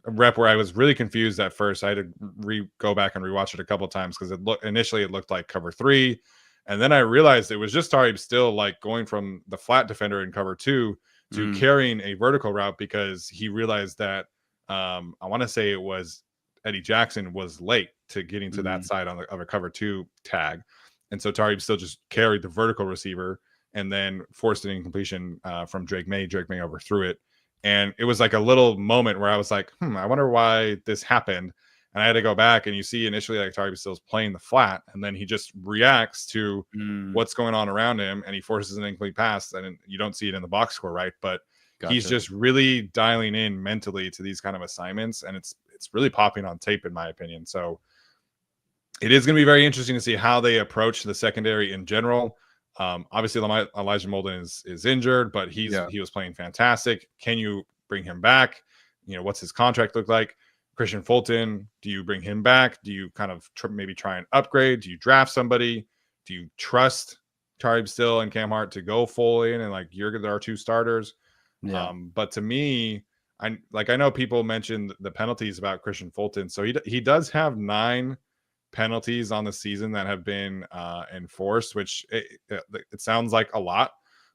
rep where I was really confused at first. I had to go back and rewatch it a couple of times because initially it looked like cover 3. And then I realized it was just Tarheeb still like going from the flat defender in cover 2 to carrying a vertical route because he realized that I want to say it was Eddie Jackson was late to getting to that side of a cover 2 tag. And so Tarheeb still just carried the vertical receiver and then forced an incompletion from Drake May. Drake May overthrew it. And it was like a little moment where I was like, I wonder why this happened. And I had to go back, and you see initially like Tarheeb still is playing the flat, and then he just reacts to what's going on around him, and he forces an incomplete pass, and you don't see it in the box score, right? But he's just really dialing in mentally to these kind of assignments, and it's really popping on tape, in my opinion. So it is going to be very interesting to see how they approach the secondary in general. Obviously, Elijah Molden is injured, but he was playing fantastic. Can you bring him back? What's his contract look like? Kristian Fulton, do you bring him back? Do you kind of maybe try and upgrade? Do you draft somebody? Do you trust Tarheeb still and Cam Hart to go full in and like there are 2 starters? Yeah. But to me, I know people mentioned the penalties about Kristian Fulton, so he does have 9 penalties on the season that have been enforced, which it sounds like a lot,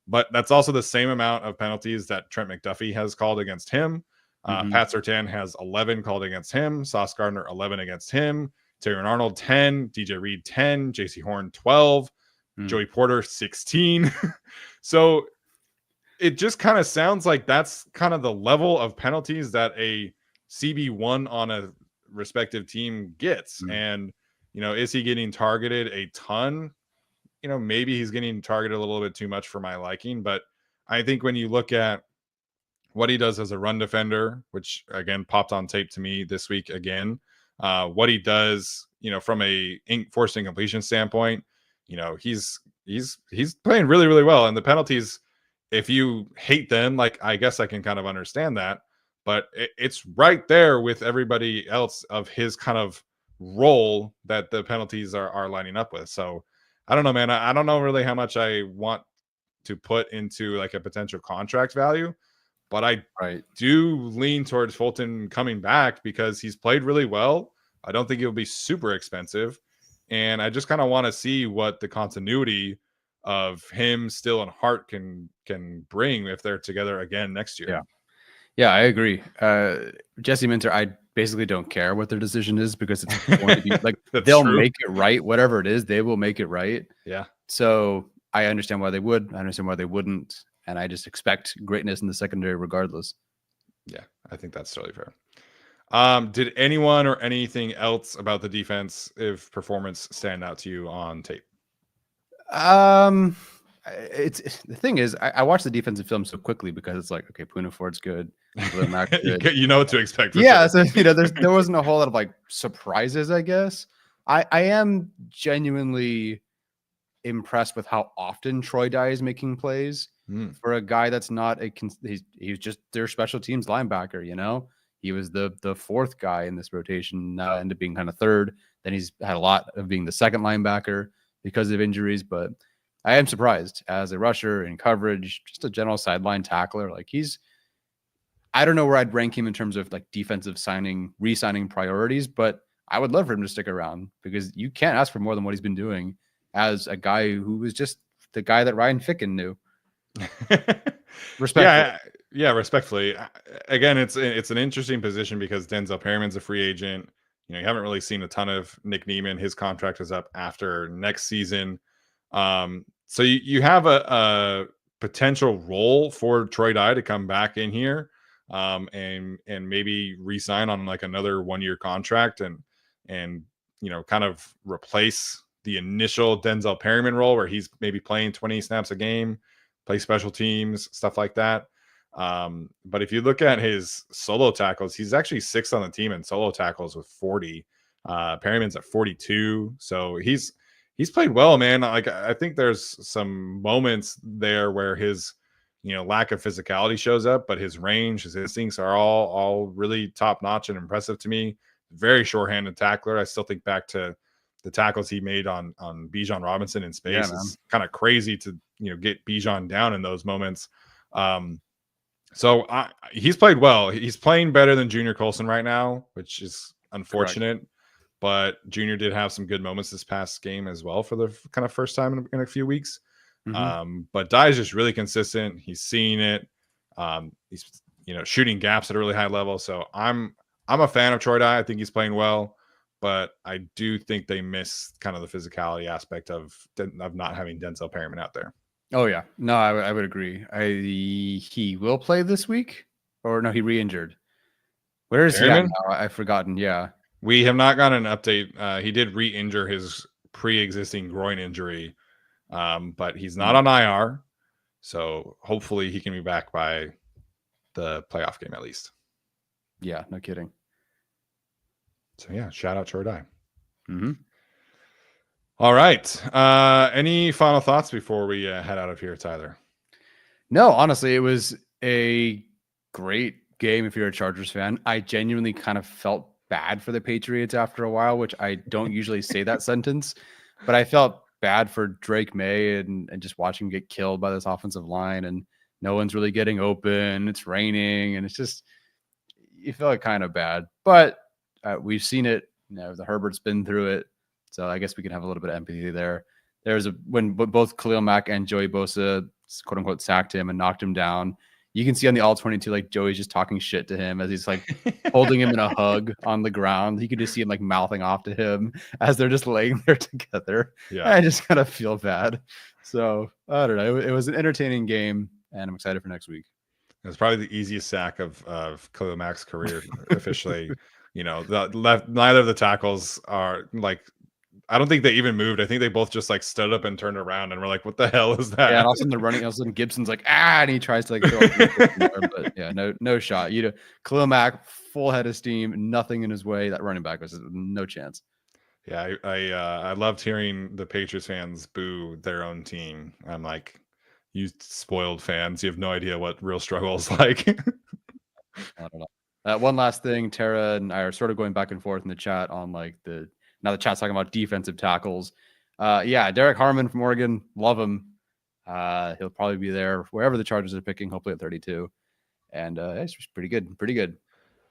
but that's also the same amount of penalties that Trent McDuffie has called against him. Pat Surtain has 11 called against him. Sauce Gardner 11 against him. Terrion Arnold 10. DJ Reed 10. JC Horn 12. Joey Porter 16. So it just kind of sounds like that's kind of the level of penalties that a CB1 on a respective team gets. And is he getting targeted a ton? Maybe he's getting targeted a little bit too much for my liking, but I think when you look at what he does as a run defender, which again popped on tape to me this week again, what he does, from a forced incompletion standpoint, he's playing really, really well. And the penalties, if you hate them, like I guess I can kind of understand that, but it's right there with everybody else of his kind of role that the penalties are lining up with. So I don't know, man. I don't know really how much I want to put into like a potential contract value, but I do lean towards Fulton coming back because he's played really well. I don't think it'll be super expensive. And I just kind of want to see what the continuity of him still and Hart can bring if they're together again next year. Yeah, I agree. Jesse Minter, I basically don't care what their decision is because it's going to be like they'll make it right. Whatever it is, they will make it right. Yeah. So I understand why they would. I understand why they wouldn't. And I just expect greatness in the secondary regardless. Yeah, I think that's totally fair. Did anyone or anything else about the defensive performance stand out to you on tape? It's the thing is, I watched the defensive film so quickly because it's like, okay, Poona Ford's good. Good. You know what to expect. Yeah, sure. So there wasn't a whole lot of like surprises, I guess. I am genuinely impressed with how often Troy Dye is making plays for a guy that's not he's just their special teams linebacker. He was the 4th guy in this rotation, now ended up being kind of 3rd. Then he's had a lot of being the 2nd linebacker because of injuries, but I am surprised as a rusher in coverage, just a general sideline tackler. Like I don't know where I'd rank him in terms of like defensive re-signing priorities, but I would love for him to stick around because you can't ask for more than what he's been doing as a guy who was just the guy that Ryan Ficken knew. Respectfully. Yeah, respectfully. Again, it's an interesting position because Denzel Perryman's a free agent. You haven't really seen a ton of Nick Niemann. His contract is up after next season. So you have a potential role for Troy Dye to come back in here, and maybe re-sign on like another 1-year contract and kind of replace the initial Denzel Perryman role where he's maybe playing 20 snaps a game, play special teams, stuff like that. But if you look at his solo tackles, he's actually 6th on the team in solo tackles with 40. Perryman's at 42, so he's played well, man. Like I think there's some moments there where his lack of physicality shows up, but his range, his instincts are all really top notch and impressive to me. Very short-handed tackler. I still think back to the tackles he made on Bijan Robinson in space. It's kind of crazy to get Bijan down in those moments. So he's played well. He's playing better than Junior Colson right now, which is unfortunate. Correct. But Junior did have some good moments this past game as well for the kind of first time in a few weeks. But Dye is just really consistent. He's seeing it. He's shooting gaps at a really high level. So I'm a fan of Troy Dye. I think he's playing well, but I do think they miss kind of the physicality aspect of not having Denzel Perryman out there. Oh yeah, no, I would agree. He will play this week, or no, he re-injured. Where is Perryman? He at now? I've forgotten. Yeah, we have not gotten an update. He did re-injure his pre-existing groin injury, but he's not on IR, so hopefully he can be back by the playoff game at least. Yeah, no kidding. So yeah, shout out Troy Dye. All right. Any final thoughts before we head out of here, Tyler? No, honestly, it was a great game if you're a Chargers fan. I genuinely kind of felt bad for the Patriots after a while, which I don't usually say that sentence, but I felt bad for Drake May and just watching him get killed by this offensive line, and no one's really getting open. It's raining, and it's just, you feel like kind of bad, but we've seen it. The Herbert's been through it. So I guess we can have a little bit of empathy there. There's when both Khalil Mack and Joey Bosa, quote unquote, sacked him and knocked him down. You can see on the all 22, like Joey's just talking shit to him as he's like holding him in a hug on the ground. You can just see him like mouthing off to him as they're just laying there together. Yeah, I just kind of feel bad. So I don't know. It was an entertaining game, and I'm excited for next week. It's probably the easiest sack of Khalil Mack's career officially. Neither of the tackles are like. I don't think they even moved. I think they both just like stood up and turned around and were like, what the hell is that? Yeah, and all of a sudden they're running. All of a sudden Gibson's like, and he tries to like throw but yeah, no shot. Khalil Mack, full head of steam, nothing in his way. That running back was no chance. Yeah, I loved hearing the Patriots fans boo their own team. I'm like, you spoiled fans. You have no idea what real struggle is like. I don't know. One last thing, Tara and I are sort of going back and forth in the chat on like now the chat's talking about defensive tackles. Yeah, Derek Harmon from Oregon, love him. He'll probably be there wherever the Chargers are picking, hopefully at 32. And it's just pretty good.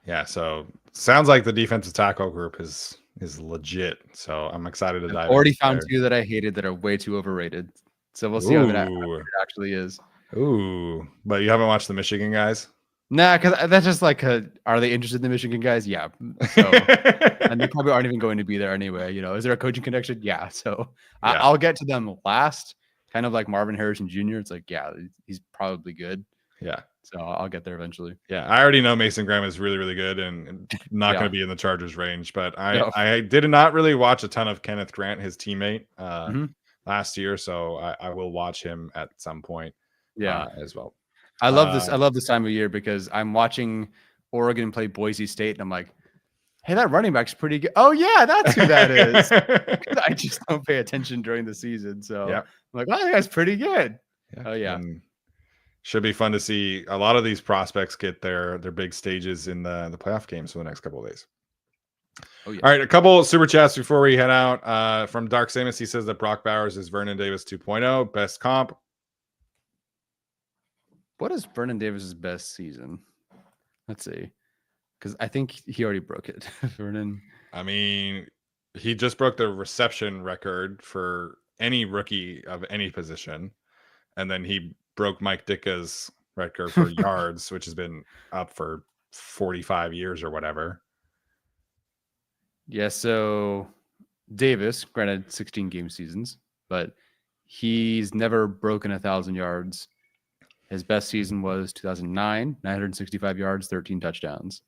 Yeah, so sounds like the defensive tackle group is legit. So I'm excited to dive in. I've already found two that I hated that are way too overrated. So we'll see how it actually is. Ooh, but you haven't watched the Michigan guys? Nah, because that's just like, are they interested in the Michigan guys? Yeah. So, and they probably aren't even going to be there anyway. Is there a coaching connection? Yeah. So yeah. I'll get to them last, kind of like Marvin Harrison Jr. It's like, yeah, he's probably good. Yeah. So I'll get there eventually. Yeah. I already know Mason Graham is really, really good and not going to be in the Chargers range, but I did not really watch a ton of Kenneth Grant, his teammate, last year. So I will watch him at some point as well. I love this. I love this time of year because I'm watching Oregon play Boise State, and I'm like, "Hey, that running back's pretty good." Oh yeah, that's who that is. I just don't pay attention during the season, so I'm like, "Oh, that guy's pretty good." Yeah. Oh yeah, and should be fun to see a lot of these prospects get their big stages in the playoff games for the next couple of days. Oh yeah. All right, a couple super chats before we head out. From Dark Samus, he says that Brock Bowers is Vernon Davis 2.0, best comp. What is Vernon Davis's best season? Let's see. Because I think he already broke it. Vernon. I mean, he just broke the reception record for any rookie of any position. And then he broke Mike Ditka's record for yards, which has been up for 45 years or whatever. Yeah, so Davis, granted 16 game seasons, but he's never broken 1,000 yards. His best season was 2009, 965 yards, 13 touchdowns.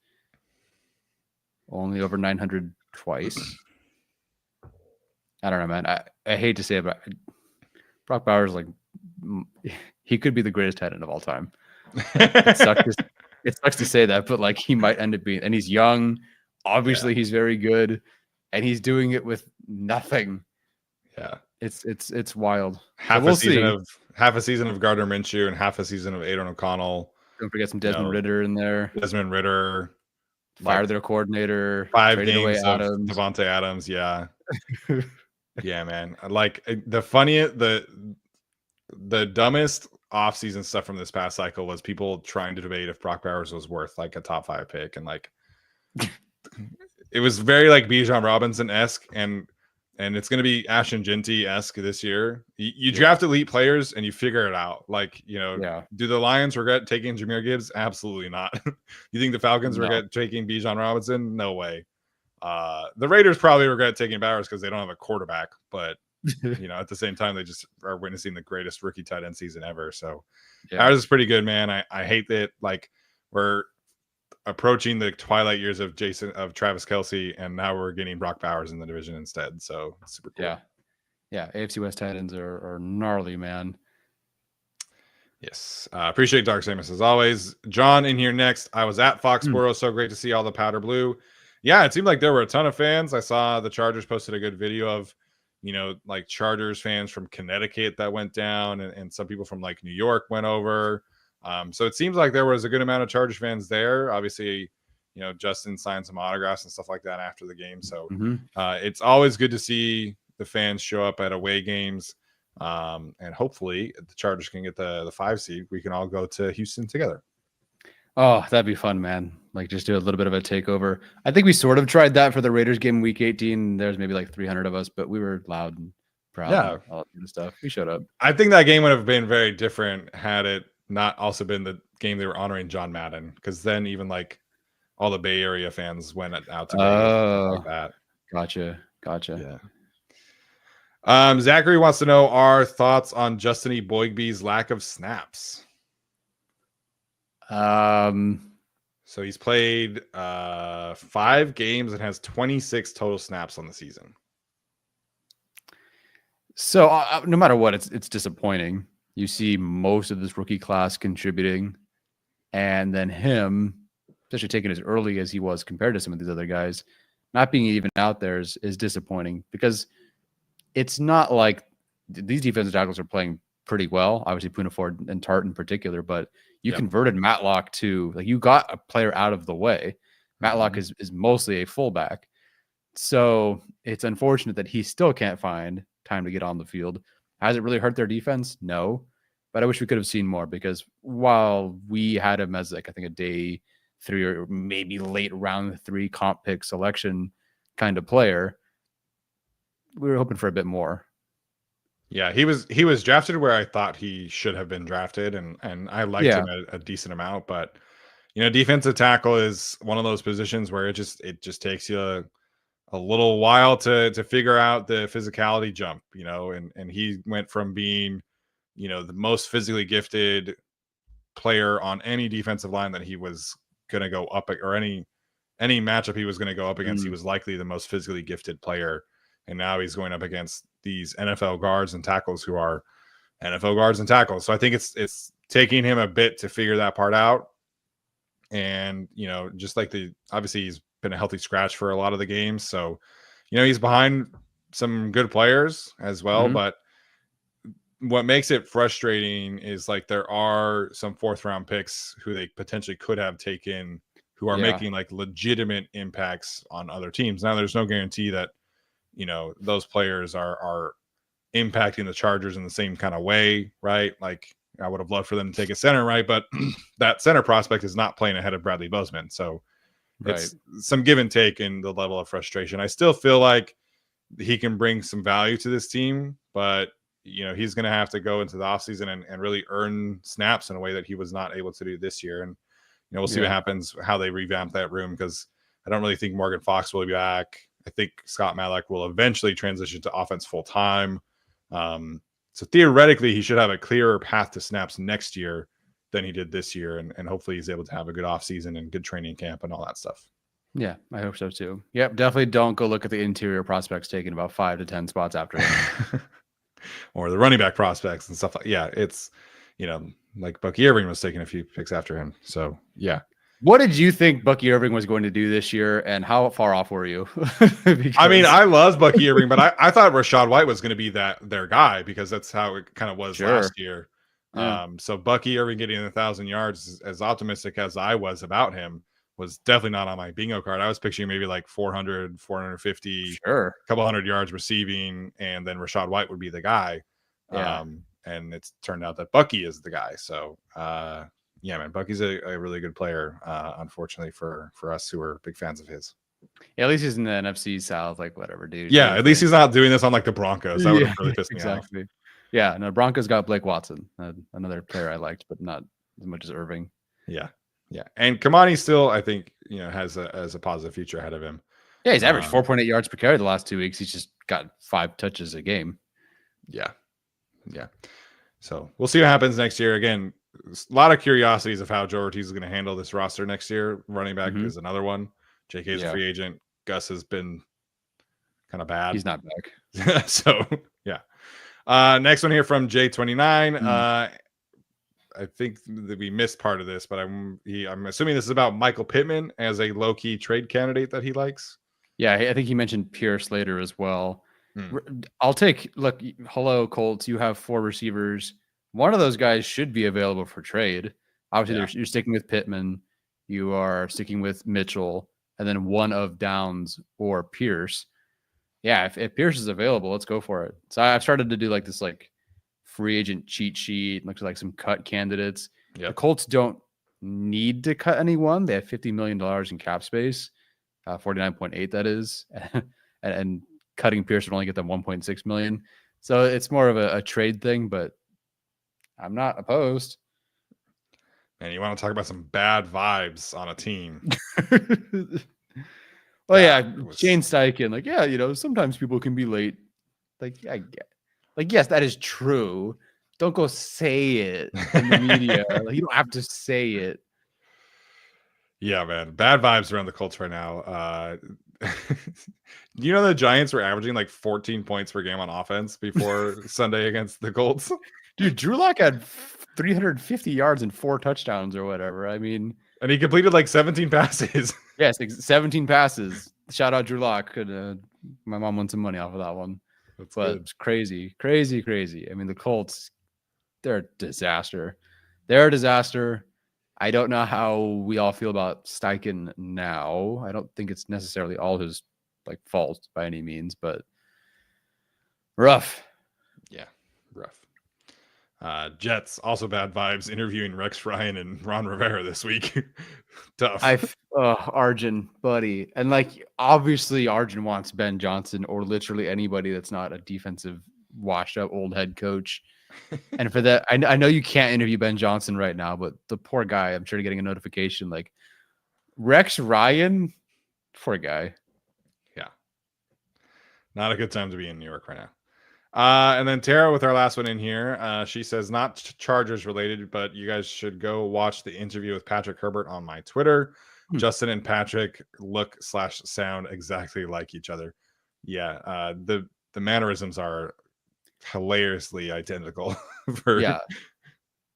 Only over 900 twice. I don't know, man. I hate to say it, but Brock Bowers, like, he could be the greatest tight end of all time. It sucks to say that, but like he might end up being, and he's young. Obviously, he's very good, and he's doing it with nothing. Yeah, it's wild. Half a season of Gardner Minshew and half a season of Aidan O'Connell. Don't forget some Desmond Ritter in there. Desmond Ritter fired their coordinator. 5 games of Devontae Adams. Yeah, yeah, man. Like the dumbest offseason stuff from this past cycle was people trying to debate if Brock Bowers was worth like a top 5 pick, and like it was very like Bijan Robinson-esque, and it's going to be Ashton Jeanty-esque this year. You draft elite players and you figure it out. Like, do the Lions regret taking Jahmyr Gibbs? Absolutely not. You think the Falcons regret taking Bijan Robinson? No way. The Raiders probably regret taking Bowers because they don't have a quarterback, but at the same time, they just are witnessing the greatest rookie tight end season ever. So ours is pretty good, man. I hate that like we're approaching the twilight years of Travis Kelce, and now we're getting Brock Bowers in the division instead. So super cool. Yeah. AFC West tight ends are gnarly, man. Yes. Appreciate Dark Samus as always. John in here next. I was at Foxborough. So great to see all the powder blue. Yeah, it seemed like there were a ton of fans. I saw the Chargers posted a good video of, like Chargers fans from Connecticut that went down, and some people from like New York went over. So it seems like there was a good amount of Chargers fans there. Obviously, Justin signed some autographs and stuff like that after the game. So it's always good to see the fans show up at away games. And hopefully the Chargers can get the 5 seed. We can all go to Houston together. Oh, that'd be fun, man. Like just do a little bit of a takeover. I think we sort of tried that for the Raiders game week 18. There's maybe like 300 of us, but we were loud and proud. Yeah. And all that kind of stuff. We showed up. I think that game would have been very different had it not also been the game they were honoring John Madden, because then even like all the Bay Area fans went out to like that. Gotcha. Yeah. Zachary wants to know our thoughts on Justin E. Boygby's lack of snaps. So he's played 5 games and has 26 total snaps on the season. So no matter what, it's disappointing. You see most of this rookie class contributing, and then him, especially taken as early as he was compared to some of these other guys, not being even out there is disappointing, because it's not like these defensive tackles are playing pretty well. Obviously, Poona Ford and Tart in particular, but you converted Matlock to, like, you got a player out of the way. Matlock is mostly a fullback. So it's unfortunate that he still can't find time to get on the field. Has it really hurt their defense? No. But I wish we could have seen more, because while we had him as, like, I think a day 3 or maybe late round 3 comp pick selection kind of player, we were hoping for a bit more. Yeah, he was drafted where I thought he should have been drafted, and I liked him a decent amount. But defensive tackle is one of those positions where it just takes you a little while to figure out the physicality jump, and he went from being the most physically gifted player on any defensive line that he was going to go up, or any matchup he was going to go up against. He was likely the most physically gifted player, and now he's going up against these NFL guards and tackles who are NFL guards and tackles. So I think it's taking him a bit to figure that part out. And, just like obviously he's been a healthy scratch for a lot of the games. So, he's behind some good players as well. But what makes it frustrating is, like, there are some 4th round picks who they potentially could have taken who are making like legitimate impacts on other teams. Now there's no guarantee that, those players are impacting the Chargers in the same kind of way, right? Like, I would have loved for them to take a center, right? But that center prospect is not playing ahead of Bradley Bozeman. So it's some give and take in the level of frustration. I still feel like he can bring some value to this team, but he's going to have to go into the offseason and really earn snaps in a way that he was not able to do this year. And, we'll see what happens, how they revamp that room, because I don't really think Morgan Fox will be back. I think Scott Matlock will eventually transition to offense full time. So theoretically, he should have a clearer path to snaps next year than he did this year, and hopefully he's able to have a good offseason and good training camp and all that stuff. Yeah, I hope so too. Yep, definitely don't go look at the interior prospects taking about 5 to 10 spots after him. Or the running back prospects and stuff. Yeah, it's, like Bucky Irving was taking a few picks after him. So, yeah. What did you think Bucky Irving was going to do this year, and how far off were you? I mean, I love Bucky Irving, but I thought Rachaad White was going to be their guy, because that's how it kind of was last year. Yeah. So Bucky Irving getting 1,000 yards, as optimistic as I was about him, was definitely not on my bingo card. I was picturing maybe like 400, 450, a couple hundred yards receiving, and then Rachaad White would be the guy. Yeah. And it's turned out that Bucky is the guy. So, yeah, man, Bucky's a really good player, unfortunately for us who are big fans of his. Yeah, at least he's in the NFC South, like whatever, dude. Yeah, at least he's not doing this on like the Broncos. That would have really pissed me off. Yeah, no, Broncos got Blake Watson, another player I liked, but not as much as Irving. Yeah. And Kamani still, I think, has a positive future ahead of him. Yeah, he's averaged 4.8 yards per carry the last 2 weeks. He's just got 5 touches a game. Yeah. So we'll see what happens next year. Again, a lot of curiosities of how Joe Ortiz is going to handle this roster next year. Running back is another one. JK is a free agent. Gus has been kind of bad. He's not back. So, yeah. Next one here from J29. I think that we missed part of this, but I'm assuming this is about Michael Pittman as a low-key trade candidate that he likes. Yeah, I think he mentioned Pierce later as well. I'll take, look, hello, Colts. You have 4 receivers. One of those guys should be available for trade. Obviously, you're sticking with Pittman. You are sticking with Mitchell, and then one of Downs or Pierce. Yeah, if Pierce is available, let's go for it. So I've started to do like this free agent cheat sheet, looks like some cut candidates. The Colts don't need to cut anyone. They have $50 million in cap space, 49.8 that is, and cutting Pierce would only get them 1.6 million. So it's more of a trade thing, but I'm not opposed. And you want to talk about some bad vibes on a team? Well, Shane Steichen, sometimes people can be late. Yes, that is true. Don't go say it in the media. You don't have to say it. Yeah, man. Bad vibes around the Colts right now. The Giants were averaging like 14 points per game on offense before Sunday against the Colts? Dude, Drew Lock had 350 yards and 4 touchdowns or whatever. I mean, and he completed like 17 passes. Yes, 17 passes. Shout out Drew Lock. My mom won some money off of that one. That's but good. It's crazy. I mean, the Colts, they're a disaster. They're a disaster. I don't know how we all feel about Steichen now. I don't think it's necessarily all his fault by any means, but rough. Yeah, rough. Jets, also bad vibes, interviewing Rex Ryan and Ron Rivera this week. Tough. Arjun, buddy. And obviously Arjun wants Ben Johnson or literally anybody that's not a defensive washed up old head coach. And for that, I know you can't interview Ben Johnson right now, but the poor guy, I'm sure getting a notification Rex Ryan, poor guy. Yeah. Not a good time to be in New York right now. And then Tara with our last one in here. She says, not Chargers related, but you guys should go watch the interview with Patrick Herbert on my Twitter. Justin and Patrick look/sound exactly like each other. Yeah. The mannerisms are hilariously identical.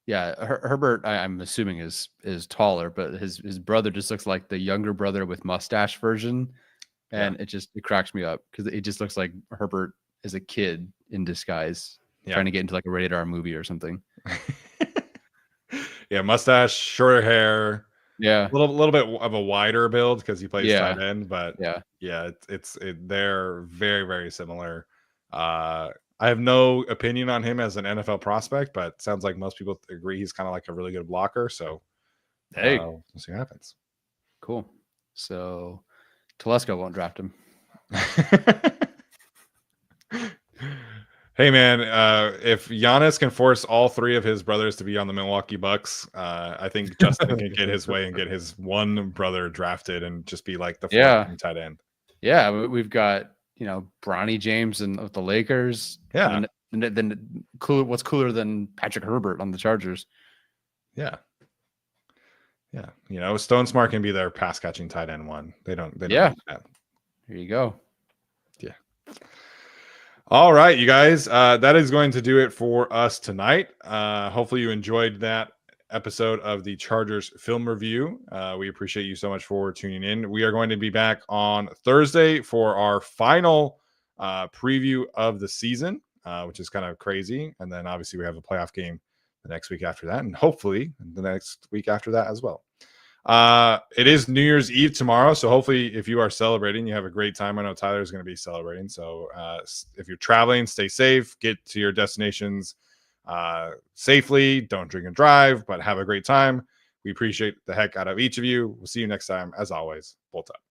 Herbert, I'm assuming is taller, but his brother just looks like the younger brother with mustache version. And it cracks me up because it just looks like Herbert is a kid in disguise trying to get into a rated R movie or something. Yeah, mustache, shorter hair. Yeah, a little bit of a wider build because he plays tight end. But they're very, very similar. I have no opinion on him as an NFL prospect, but sounds like most people agree he's kind of a really good blocker. So we'll see what happens. Cool. So Telesco won't draft him. Hey man, if Giannis can force all 3 of his brothers to be on the Milwaukee Bucks, I think Justin can get his way and get his one brother drafted and just be the fourth tight end. Yeah, we've got Bronny James and with the Lakers. Yeah, and then what's cooler than Patrick Herbert on the Chargers? Yeah, Yeah, you know, Stone Smart can be their pass catching tight end one. They don't need that. Here you go. Yeah. All right, you guys. That is going to do it for us tonight. Hopefully you enjoyed that episode of the Chargers film review. We appreciate you so much for tuning in. We are going to be back on Thursday for our final preview of the season, which is kind of crazy. And then obviously we have a playoff game the next week after that, and hopefully the next week after that as well. It is New Year's Eve tomorrow, so hopefully if you are celebrating, you have a great time. I know Tyler is going to be celebrating, so if you're traveling, stay safe, get to your destinations safely, don't drink and drive, but have a great time. We appreciate the heck out of each of you. We'll see you next time. As always, Bolt up.